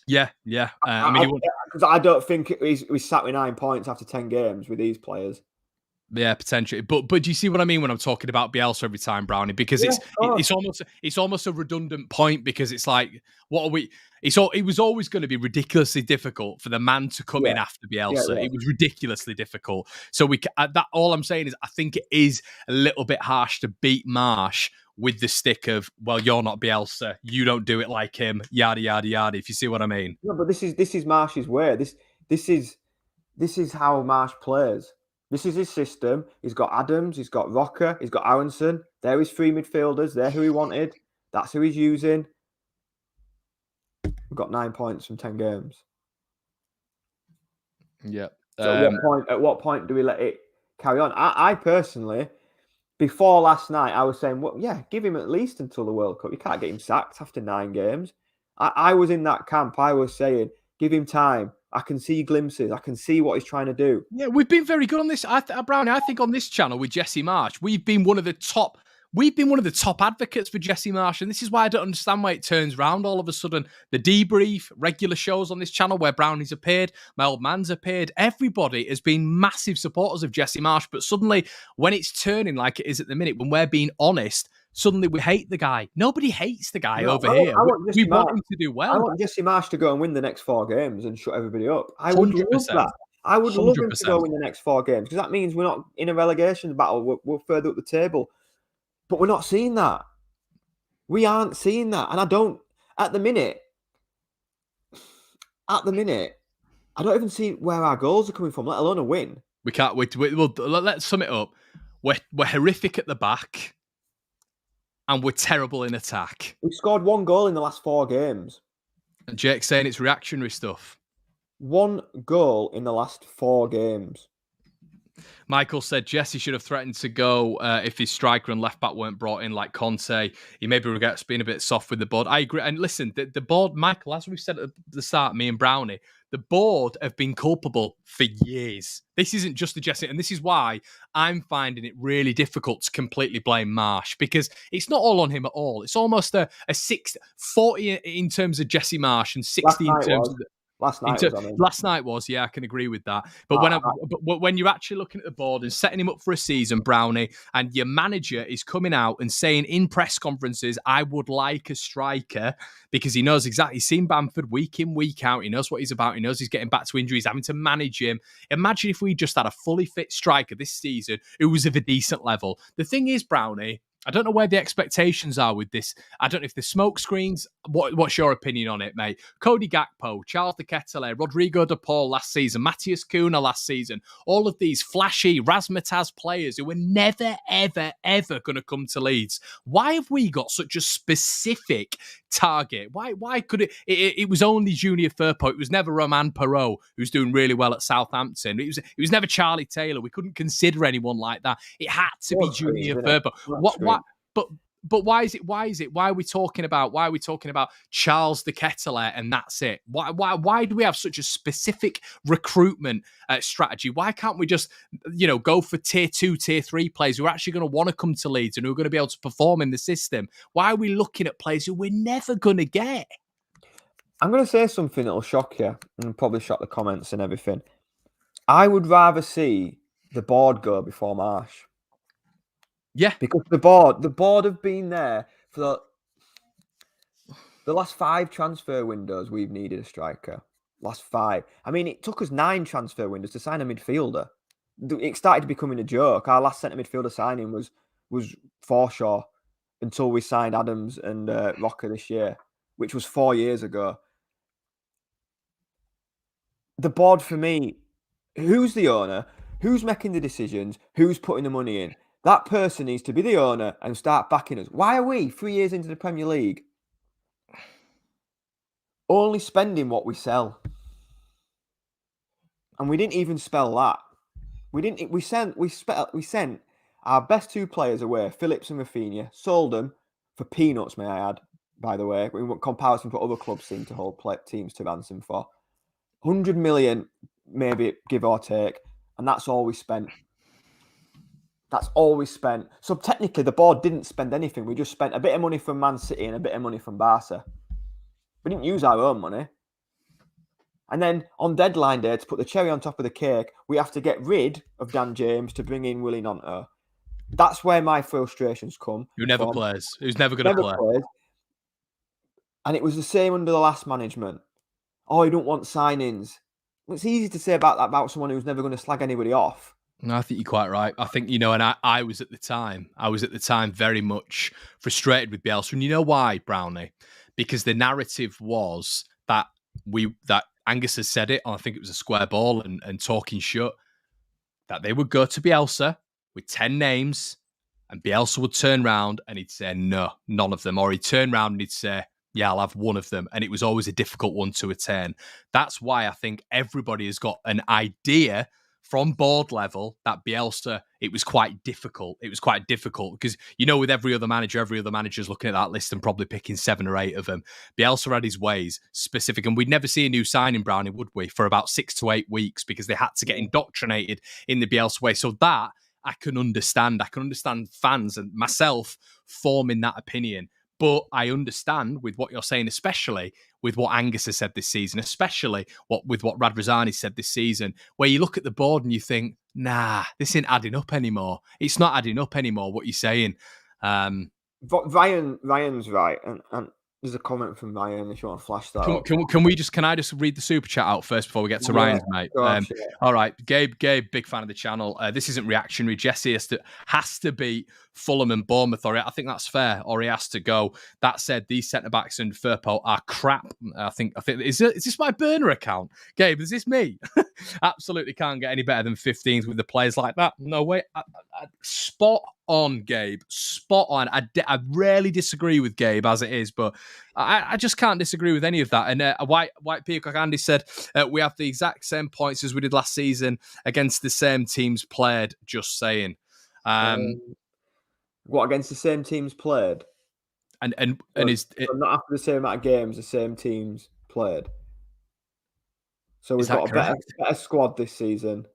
Speaker 1: Yeah.
Speaker 2: Because I don't think we sat with 9 points after 10 games with these players.
Speaker 1: Yeah, potentially. But do you see what I mean when I'm talking about Bielsa every time, Brownie? Because it's almost a redundant point because it's like, what are we? It was always going to be ridiculously difficult for the man to come in after Bielsa. It was ridiculously difficult. So all I'm saying is I think it is a little bit harsh to beat Marsh with the stick of, well, you're not Bielsa, you don't do it like him, yada yada yada. If you see what I mean.
Speaker 2: No, but this is Marsh's way. This is how Marsh plays. This is his system. He's got Adams, he's got Rocker, he's got Aronson. They're his 3 midfielders. They're who he wanted. That's who he's using. We've got 9 points from 10 games.
Speaker 1: Yeah.
Speaker 2: So at what point do we let it carry on? I personally, before last night, I was saying, well, yeah, give him at least until the World Cup. You can't get him sacked after 9 games. I was in that camp. I was saying, give him time. I can see glimpses. I can see what he's trying to do.
Speaker 1: Yeah, we've been very good on this. Brownie, I think on this channel with Jesse Marsh, we've been one of the top we've been one of the top advocates for Jesse Marsch, and this is why I don't understand why it turns round all of a sudden. The Debrief, regular shows on this channel where Brownie's appeared, my old man's appeared, everybody has been massive supporters of Jesse Marsch, but suddenly when it's turning like it is at the minute, when we're being honest, suddenly we hate the guy. Nobody hates the guy over here. We want him to do well.
Speaker 2: I want Jesse Marsch to go and win the next 4 games and shut everybody up. I would
Speaker 1: 100%.
Speaker 2: love that. I would love him
Speaker 1: 100%.
Speaker 2: to go win the next 4 games, because that means we're not in a relegation battle. We're further up the table. But we're not seeing that. We aren't seeing that. And I don't, at the minute, I don't even see where our goals are coming from, let alone a win.
Speaker 1: We can't wait. Well, let's sum it up. We're horrific at the back, and we're terrible in attack.
Speaker 2: We've scored 1 goal in the last 4 games.
Speaker 1: And Jake's saying it's reactionary stuff. 1
Speaker 2: goal in the last 4 games.
Speaker 1: Michael said Jesse should have threatened to go if his striker and left back weren't brought in like Conte. He maybe regrets being a bit soft with the board. I agree. And listen, the board, Michael, as we said at the start, me and Brownie, the board have been culpable for years. This isn't just the Jesse. And this is why I'm finding it really difficult to completely blame Marsch, because it's not all on him at all. It's almost a 40 in terms of Jesse Marsch and 60 in terms of... Last night was, yeah, I can agree with that. But when you're actually looking at the board and setting him up for a season, Brownie, and your manager is coming out and saying in press conferences, I would like a striker, because he knows exactly, he's seen Bamford week in, week out. He knows what he's about. He knows he's getting back to injuries, having to manage him. Imagine if we just had a fully fit striker this season who was of a decent level. The thing is, Brownie, I don't know where the expectations are with this. I don't know if the smoke screens. What's your opinion on it, mate? Cody Gakpo, Charles de Ketelaere, Rodrigo de Paul last season, Matthias Cunha last season. All of these flashy razzmatazz players who were never, ever, ever going to come to Leeds. Why have we got such a specific target? Why could it was only Junior Firpo. It was never Romain Perrault, who's doing really well at Southampton. It was never Charlie Taylor. We couldn't consider anyone like that. It had to be Junior Firpo. But why is it? Why are we talking about Charles de Ketelaere and that's it? Why do we have such a specific recruitment strategy? Why can't we just, go for tier 2, tier 3 players who are actually going to want to come to Leeds and who are going to be able to perform in the system? Why are we looking at players who we're never going to get?
Speaker 2: I'm going to say something that'll shock you and probably shock the comments and everything. I would rather see the board go before Marsch.
Speaker 1: Yeah,
Speaker 2: because the board have been there for the last 5 transfer windows. We've needed a striker. Last 5. I mean, it took us 9 transfer windows to sign a midfielder. It started becoming a joke. Our last centre midfielder signing was Forshaw until we signed Adams and Rocker this year, which was 4 years ago. The board, for me, who's the owner? Who's making the decisions? Who's putting the money in? That person needs to be the owner and start backing us. Why are we 3 years into the Premier League only spending what we sell? And we didn't even spell that. We sent our best 2 players away, Phillips and Rafinha, sold them for peanuts, may I add, by the way. In comparison to what other clubs seem to hold teams to ransom for. 100 million, maybe, give or take. And that's all we spent. So technically, the board didn't spend anything. We just spent a bit of money from Man City and a bit of money from Barca. We didn't use our own money. And then on deadline day, to put the cherry on top of the cake, we have to get rid of Dan James to bring in Willie Gnonto. That's where my frustrations come.
Speaker 1: Who never plays. Who's never going to play.
Speaker 2: Plays. And it was the same under the last management. Oh, you don't want signings. It's easy to say about someone who's never going to slag anybody off.
Speaker 1: No, I think you're quite right. I think, and I was at the time very much frustrated with Bielsa. And you know why, Brownie? Because the narrative was that Angus has said it, I think it was a square ball and talking shut, that they would go to Bielsa with 10 names and Bielsa would turn round and he'd say, no, none of them. Or he'd turn round and he'd say, yeah, I'll have one of them. And it was always a difficult one to attain. That's why I think everybody has got an idea from board level that Bielsa, it was quite difficult. It was quite difficult because, with every other manager's looking at that list and probably picking 7 or 8 of them. Bielsa had his ways specific, and we'd never see a new signing, Brownie, would we, for about 6 to 8 weeks because they had to get indoctrinated in the Bielsa way. So that, I can understand. I can understand fans and myself forming that opinion. But I understand with what you're saying, especially with what Angus has said this season, especially with what Radrazani said this season, where you look at the board and you think, nah, this ain't adding up anymore. It's not adding up anymore, what you're saying.
Speaker 2: But Ryan's right, and there's a comment from Ryan if you want to flash that up.
Speaker 1: Can I just read the super chat out first before we get to Ryan's, mate?
Speaker 2: Gosh,
Speaker 1: all right, Gabe, big fan of the channel. This isn't reactionary. Jesse has to beat Fulham and Bournemouth, or I think that's fair, or he has to go. That said, these centre backs and Firpo are crap. I think is this my burner account, Gabe? Is this me? Absolutely can't get any better than 15th with the players like that. No way. Spot on, Gabe. Spot on. I rarely disagree with Gabe as it is, but I just can't disagree with any of that. And White Peacock Andy said we have the exact same points as we did last season against the same teams played. Just saying.
Speaker 2: What, against the same teams played?
Speaker 1: And
Speaker 2: not after the same amount of games, the same teams played. So we've got a better squad this season,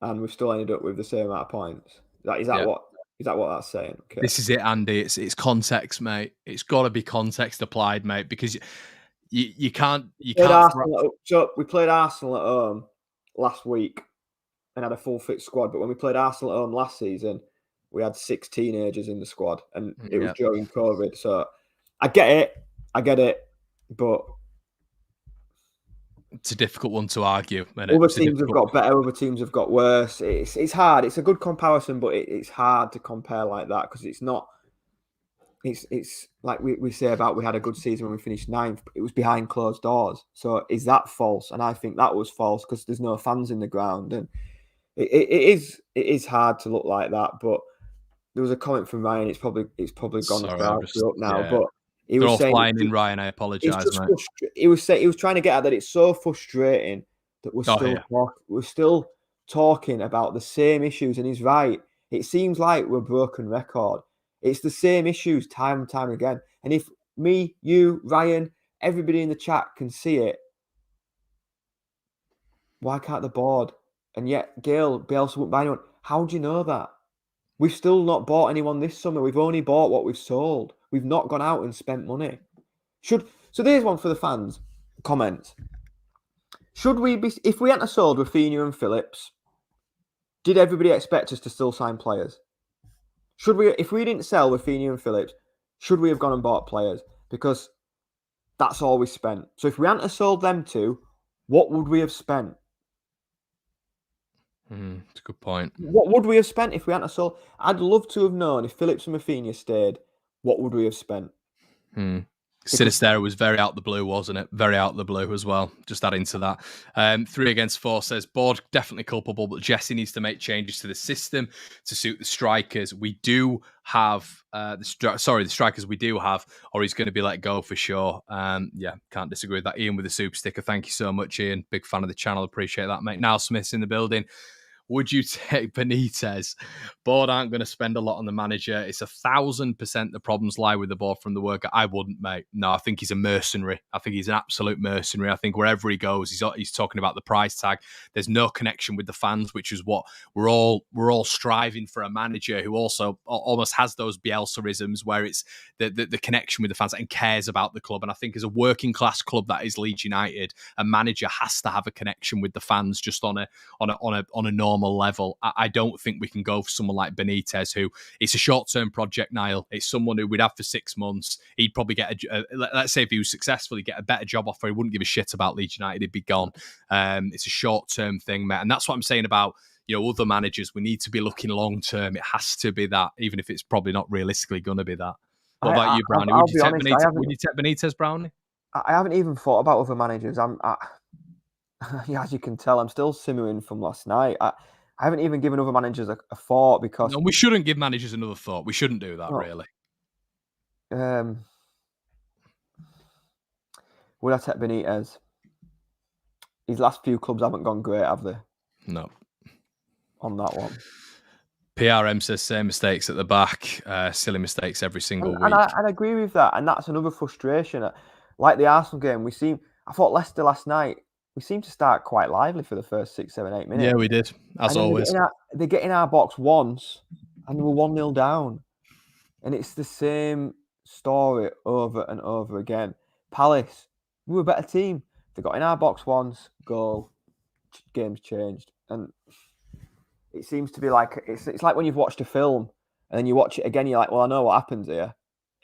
Speaker 2: and we've still ended up with the same amount of points. Is that what that's saying? Okay.
Speaker 1: This is it, Andy. It's context, mate. It's got to be context applied, mate, because you can't.
Speaker 2: So we played Arsenal at home last week and had a full fit squad. But when we played Arsenal at home last season, we had 6 teenagers in the squad, and it was during COVID. So I get it, but
Speaker 1: it's a difficult one to argue.
Speaker 2: Other teams have got better, other teams have got worse. It's hard. It's a good comparison, but it's hard to compare like that because it's not. It's like we say about we had a good season when we finished 9th, but it was behind closed doors. So is that false? And I think that was false because there's no fans in the ground, and it is hard to look like that. But there was a comment from Ryan. It's probably gone up now,
Speaker 1: yeah.
Speaker 2: but.
Speaker 1: They're all flying in, Ryan. I apologise, mate.
Speaker 2: He was trying to get at that it's so frustrating that we're still talking about the same issues, and he's right. It seems like we're a broken record. It's the same issues time and time again. And if me, you, Ryan, everybody in the chat can see it, why can't the board? And yet Gail Bielsa wouldn't buy anyone. How do you know that? We've still not bought anyone this summer. We've only bought what we've sold. We've not gone out and spent money. So there's one for the fans. Comment. Should we be, if we hadn't sold Rafinha and Phillips, did everybody expect us to still sign players? If we didn't sell Rafinha and Phillips, should we have gone and bought players? Because that's all we spent. So if we hadn't sold them two, what would we have spent?
Speaker 1: That's a good point.
Speaker 2: What would we have spent if we hadn't sold? I'd love to have known if Phillips and Rafinha stayed, what would we have spent?
Speaker 1: Sinistera was very out the blue, wasn't it? Very out the blue as well. Just adding to that. 3 against 4 says, board definitely culpable, but Jesse needs to make changes to the system to suit the strikers. We do have, the strikers we do have, or he's going to be let go for sure. Can't disagree with that. Ian with the super sticker. Thank you so much, Ian. Big fan of the channel. Appreciate that, mate. Now Smith's in the building. Would you take Benitez? Board aren't going to spend a lot on the manager. It's 1,000% the problems lie with the board from the worker. I wouldn't, mate. No, I think he's a mercenary. I think he's an absolute mercenary. I think wherever he goes, he's talking about the price tag. There's no connection with the fans, which is what we're all striving for, a manager who also almost has those Bielsa-isms where it's the connection with the fans and cares about the club. And I think as a working class club that is Leeds United, a manager has to have a connection with the fans just on a normal level. I don't think we can go for someone like Benitez, who it's a short-term project, Niall. It's someone who we'd have for 6 months. He'd probably get let's say if he was successful, he'd get a better job offer. He wouldn't give a shit about Leeds United. He'd be gone. It's a short-term thing, mate. And that's what I'm saying about, other managers. We need to be looking long-term. It has to be that, even if it's probably not realistically going to be that. What about you, Brownie? Would you take Benitez, Brownie?
Speaker 2: I haven't even thought about other managers. As you can tell, I'm still simmering from last night. I haven't even given other managers a thought because...
Speaker 1: No, we shouldn't give managers another thought. We shouldn't do that, really.
Speaker 2: Would I take Benitez? His last few clubs haven't gone great, have they?
Speaker 1: No.
Speaker 2: On that one.
Speaker 1: PRM says same mistakes at the back. Silly mistakes every single week.
Speaker 2: And I agree with that. And that's another frustration. Like the Arsenal game, I thought Leicester last night we seem to start quite lively for the first 6, 7, 8 minutes.
Speaker 1: Yeah, we did, as
Speaker 2: and then
Speaker 1: always.
Speaker 2: they get in our box once, and we're 1-0 down. And it's the same story over and over again. Palace, we were a better team. They got in our box once, goal, game's changed. And it seems to be like, it's like when you've watched a film and then you watch it again, you're like, well, I know what happens here.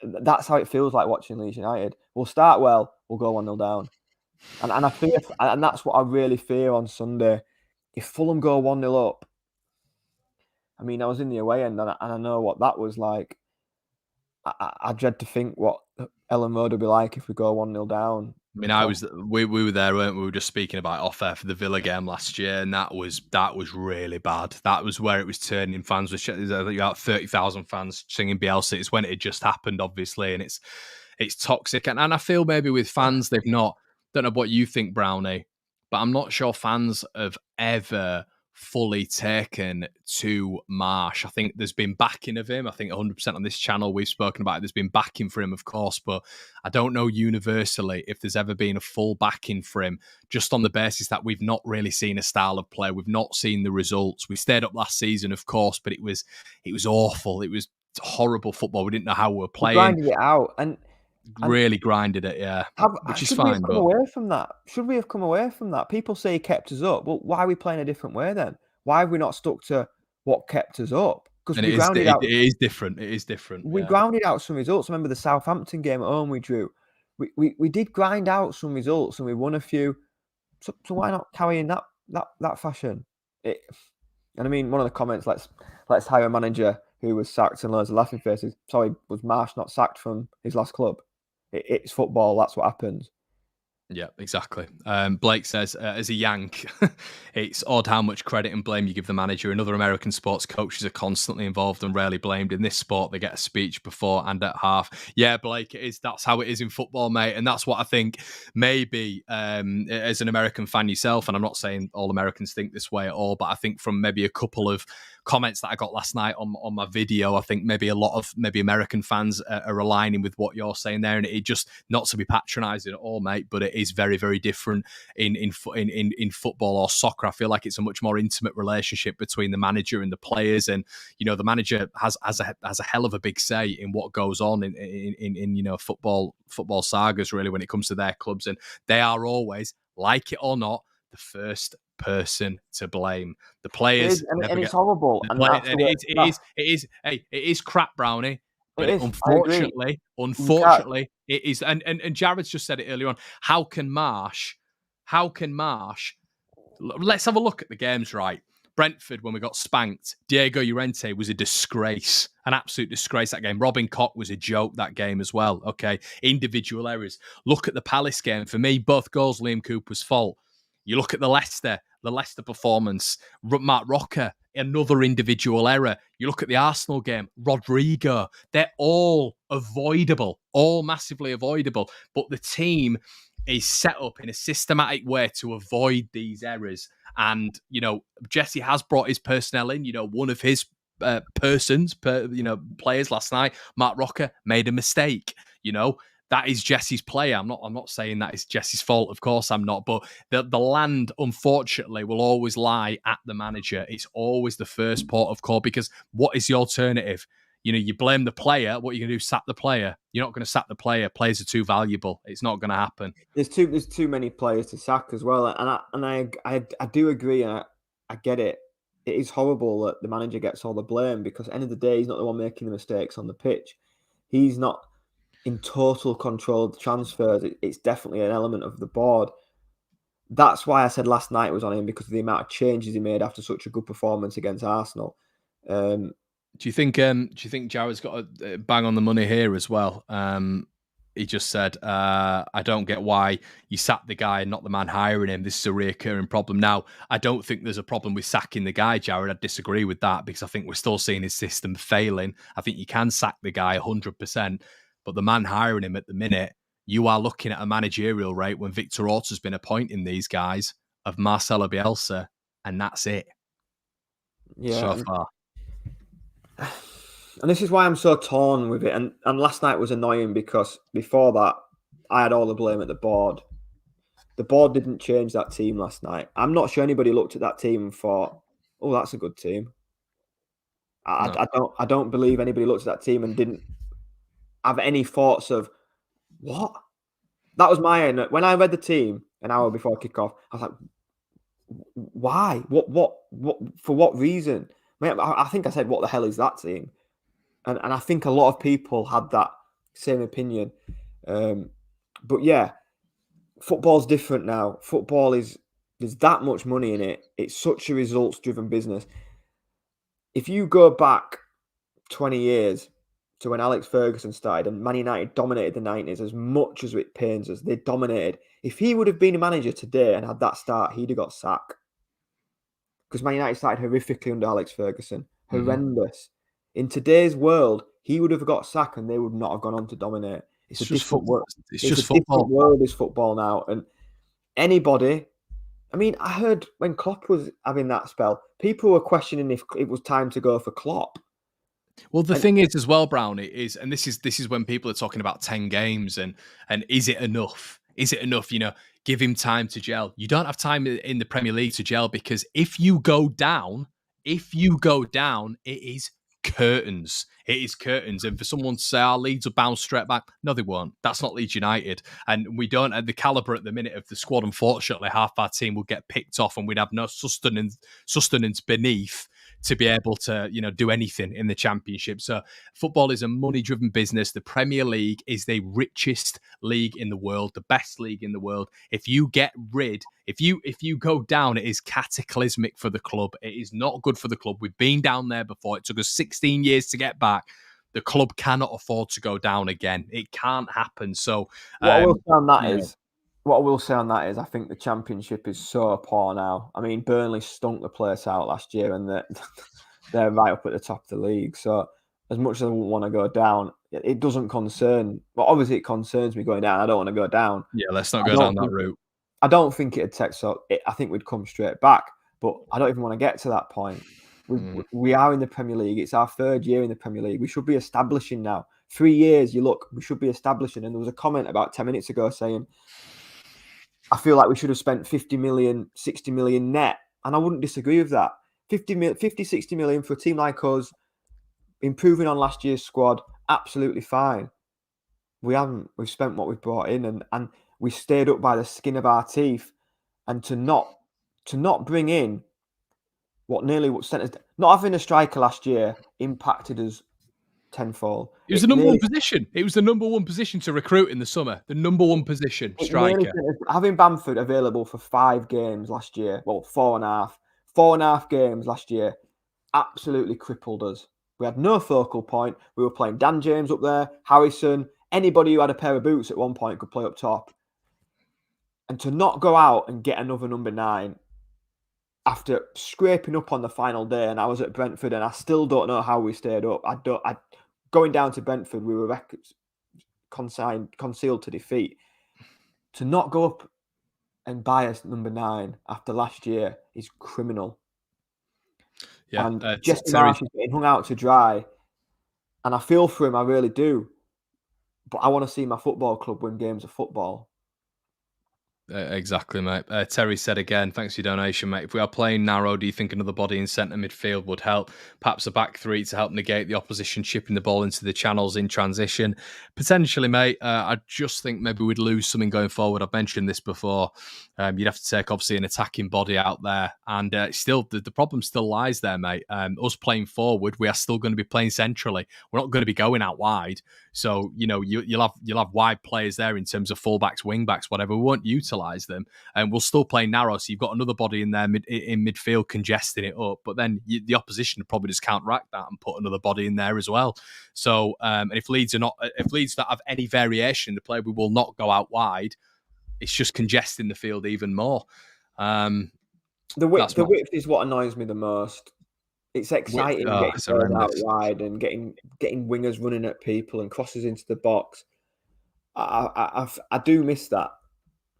Speaker 2: That's how it feels like watching Leeds United. We'll start well, we'll go 1-0 down. And I fear, and that's what I really fear on Sunday. If Fulham go 1-0 up, I mean, I was in the away end and I know what that was like. I dread to think what Ellen Road will be like if we go 1-0 down.
Speaker 1: I mean, we were there, weren't we? We were just speaking about off air for the Villa game last year, and that was really bad. That was where it was turning. Fans were about 30,000 fans singing Bielsa. It's when it had just happened, obviously, and it's toxic. And I feel maybe with fans, they've not. Don't know what you think, Brownie, but I'm not sure fans have ever fully taken to Marsh. I think there's been backing of him. I think 100% on this channel we've spoken about it. There's been backing for him, of course, but I don't know universally if there's ever been a full backing for him, just on the basis that we've not really seen a style of play. We've not seen the results. We stayed up last season, of course, but it was awful. It was horrible football. We didn't know how we were playing.
Speaker 2: We grinded it out and
Speaker 1: really grinded it, yeah. Which is
Speaker 2: should
Speaker 1: fine.
Speaker 2: We have come away from that? Should we have come away from that? People say he kept us up. Well, why are we playing a different way then? Why have we not stuck to what kept us up? Because we grounded out.
Speaker 1: It is different. It is different.
Speaker 2: We grounded out some results. Remember the Southampton game at home we drew. We did grind out some results and we won a few. So why not carry in that fashion? And I mean, one of the comments, let's hire a manager who was sacked and loads of laughing faces. Sorry, was Marsh not sacked from his last club? It's football. That's what happens.
Speaker 1: Yeah, exactly. Blake says, as a Yank, it's odd how much credit and blame you give the manager. In other American sports, coaches are constantly involved and rarely blamed. In this sport, they get a speech before and at half. Yeah, Blake, that's how it is in football, mate. And that's what I think maybe as an American fan yourself, and I'm not saying all Americans think this way at all, but I think from maybe a couple of comments that I got last night on my video, I think maybe a lot of maybe American fans are aligning with what you're saying there, and it just, not to be patronising at all, mate, but it is very, very different in football or soccer. I feel like it's a much more intimate relationship between the manager and the players, and you know the manager has a hell of a big say in what goes on in you know football sagas really when it comes to their clubs, and they are always, like it or not, the first person to blame. The players,
Speaker 2: and it's horrible.
Speaker 1: It is crap, Brownie. But unfortunately, it is. And Jared's just said it earlier on. How can Marsh? Let's have a look at the games, right? Brentford, when we got spanked, Diego Llorente was a disgrace, an absolute disgrace that game. Robin Koch was a joke that game as well. Okay, individual errors. Look at the Palace game. For me, both goals Liam Cooper's fault. You look at the Leicester performance, Matt Rocker, another individual error. You look at the Arsenal game, Rodrigo, they're all avoidable, all massively avoidable. But the team is set up in a systematic way to avoid these errors. And, you know, Jesse has brought his personnel in. You know, one of his players last night, Matt Rocker, made a mistake, you know. That is Jesse's player. I'm not saying that is Jesse's fault. Of course I'm not. But the land, unfortunately, will always lie at the manager. It's always the first port of call, because what is the alternative? You know, you blame the player. What are you going to do? Sack the player? You're not going to sack the player. Players are too valuable. It's not going to happen.
Speaker 2: There's too many players to sack as well. And I do agree. And I get it. It is horrible that the manager gets all the blame, because at the end of the day, he's not the one making the mistakes on the pitch. He's not in total control of the transfers. It's definitely an element of the board. That's why I said last night was on him, because of the amount of changes he made after such a good performance against Arsenal.
Speaker 1: Do you think Jared's got a bang on the money here as well? He just said, I don't get why you sack the guy and not the man hiring him. This is a reoccurring problem. Now, I don't think there's a problem with sacking the guy, Jared. I disagree with that, because I think we're still seeing his system failing. I think you can sack the guy 100%. But the man hiring him at the minute, you are looking at a managerial rate when Victor Orta's been appointing these guys of Marcelo Bielsa, and that's it.
Speaker 2: Yeah.
Speaker 1: So far.
Speaker 2: And this is why I'm so torn with it. And last night was annoying, because before that, I had all the blame at the board. The board didn't change that team last night. I'm not sure anybody looked at that team and thought, "Oh, that's a good team." I don't believe anybody looked at that team and didn't have any thoughts of what. That was my end. When I read the team an hour before kickoff, I was like, "Why? What? For what reason?" I think I said, "What the hell is that team?" And I think a lot of people had that same opinion. But yeah, football's different now. There's that much money in it. It's such a results-driven business. If you go back 20 years to when Alex Ferguson started and Man United dominated the 90s, as much as it pains us, they dominated. If he would have been a manager today and had that start, he'd have got sacked. Because Man United started horrifically under Alex Ferguson. Horrendous. In today's world, he would have got sacked and they would not have gone on to dominate. It's a different world.
Speaker 1: It's just football.
Speaker 2: Different world is football now. And anybody, I mean, I heard when Klopp was having that spell, people were questioning if it was time to go for Klopp.
Speaker 1: Well, the thing is as well, Brownie, is, and this is when people are talking about 10 games and is it enough? Is it enough? Give him time to gel. You don't have time in the Premier League to gel, because if you go down, it is curtains. It is curtains. And for someone to say, our Leeds will bounce straight back, no, they won't. That's not Leeds United. And we don't have the calibre at the minute of the squad. Unfortunately, half our team will get picked off and we'd have no sustenance beneath to be able to, do anything in the Championship. So football is a money-driven business. The Premier League is the richest league in the world, the best league in the world. If you go down, it is cataclysmic for the club. It is not good for the club. We've been down there before. It took us 16 years to get back. The club cannot afford to go down again. It can't happen. So
Speaker 2: what I will say on that is I think the Championship is so poor now. I mean, Burnley stunk the place out last year and they're right up at the top of the league. So as much as I wouldn't want to go down, it doesn't concern. Well, obviously it concerns me going down. I don't want to go down.
Speaker 1: Yeah, let's not go down that route.
Speaker 2: I don't think it'd take I think we'd come straight back, but I don't even want to get to that point. We are in the Premier League. It's our third year in the Premier League. We should be establishing now. 3 years, we should be establishing. And there was a comment about 10 minutes ago saying, I feel like we should have spent 50 million, 60 million net. And I wouldn't disagree with that. 50, 60 million for a team like us, improving on last year's squad, absolutely fine. We haven't. We've spent what we've brought in and we stayed up by the skin of our teeth. And to not bring in what sent us, not having a striker last year impacted us tenfold.
Speaker 1: It was the number one position. It was the number one position to recruit in the summer. The number one position, striker.
Speaker 2: Having Bamford available for 5 games last year, well, 4.5 games last year, absolutely crippled us. We had no focal point. We were playing Dan James up there, Harrison, anybody who had a pair of boots at one point could play up top. And to not go out and get another number 9 after scraping up on the final day, and I was at Brentford, and I still don't know how we stayed up. Going down to Brentford, we were concealed to defeat. To not go up and buy us number 9 after last year is criminal. Yeah, and Jesse Marsh is getting hung out to dry, and I feel for him, I really do. But I want to see my football club win games of football.
Speaker 1: Exactly, mate. Terry said again, thanks for your donation, mate. If we are playing narrow, do you think another body in centre midfield would help? Perhaps a back three to help negate the opposition chipping the ball into the channels in transition? Potentially, mate. I just think maybe we'd lose something going forward. I've mentioned this before. You'd have to take, obviously, an attacking body out there. And still, the problem still lies there, mate. Us playing forward, we are still going to be playing centrally. We're not going to be going out wide. So, you'll have wide players there in terms of fullbacks, wingbacks, whatever. We won't utilise them, and we'll still play narrow. So you've got another body in there in midfield congesting it up. But then the opposition will probably just counteract that and put another body in there as well. So, and if Leeds don't have any variation in the play, we will not go out wide. It's just congesting the field even more.
Speaker 2: The width is what annoys me the most. It's exciting getting players out wide and getting wingers running at people and crosses into the box. I do miss that.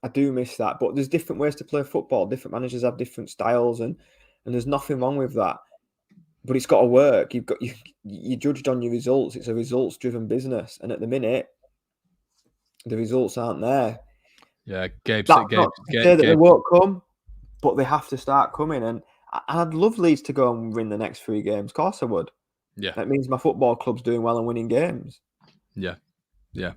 Speaker 2: But there's different ways to play football. Different managers have different styles, and there's nothing wrong with that. But it's got to work. You're judged on your results. It's a results-driven business, and at the minute, the results aren't there.
Speaker 1: Yeah, Gabe
Speaker 2: That's
Speaker 1: said, Gabe,
Speaker 2: not to say that they
Speaker 1: Gabe,
Speaker 2: won't come, but they have to start coming. And I'd love Leeds to go and win the next 3 games. Of course I would.
Speaker 1: yeah,
Speaker 2: That means my football club's doing well and winning games.
Speaker 1: yeah. Yeah.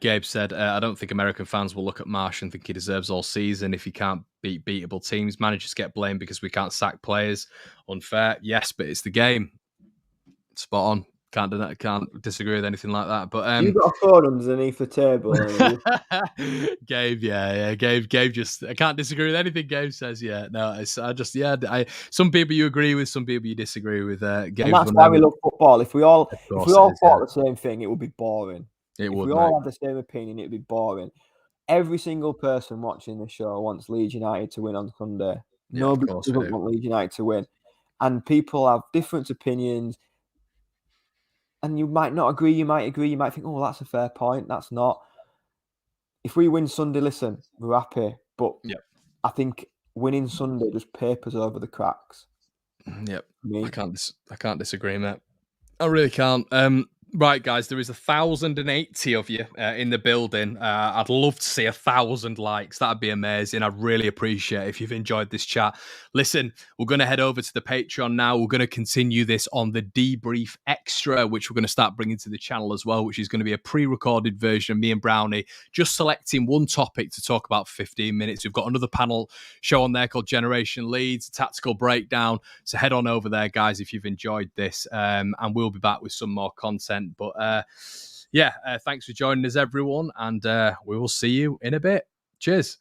Speaker 1: Gabe said, I don't think American fans will look at Marsh and think he deserves all season if he can't beat beatable teams. Managers get blamed because we can't sack players. Unfair. Yes, but it's the game. Spot on. Can't disagree with anything like that. But
Speaker 2: You've got a phone underneath the table.
Speaker 1: Gabe, Gabe just, I can't disagree with anything Gabe says. Yeah, no, some people you agree with, some people you disagree with.
Speaker 2: And
Speaker 1: Gabe's
Speaker 2: that's
Speaker 1: one
Speaker 2: why
Speaker 1: of
Speaker 2: we
Speaker 1: them.
Speaker 2: love football. If we all
Speaker 1: Of course it is,
Speaker 2: thought the same thing, it would be boring.
Speaker 1: It
Speaker 2: If
Speaker 1: would,
Speaker 2: we
Speaker 1: mate.
Speaker 2: all had the same opinion, it'd be boring. Every single person watching the show wants Leeds United to win on Sunday.
Speaker 1: Yeah, of
Speaker 2: Nobody
Speaker 1: course we
Speaker 2: doesn't
Speaker 1: do.
Speaker 2: want Leeds United to win. And people have different opinions. And you might not agree, you might agree, you might think, oh, that's a fair point. That's not. If we win Sunday, listen, we're happy. But
Speaker 1: Yep.
Speaker 2: I think winning Sunday just papers over the cracks.
Speaker 1: Yep.
Speaker 2: Me.
Speaker 1: I can't disagree, mate. I really can't. Right, guys, there is 1,080 of you in the building. I'd love to see 1,000 likes. That'd be amazing. I'd really appreciate it if you've enjoyed this chat. Listen, we're going to head over to the Patreon now. We're going to continue this on the Debrief Extra, which we're going to start bringing to the channel as well, which is going to be a pre-recorded version of me and Brownie just selecting one topic to talk about for 15 minutes. We've got another panel show on there called Generation Leeds, Tactical Breakdown. So head on over there, guys, if you've enjoyed this. And we'll be back with some more content. But thanks for joining us, everyone. And we will see you in a bit. Cheers.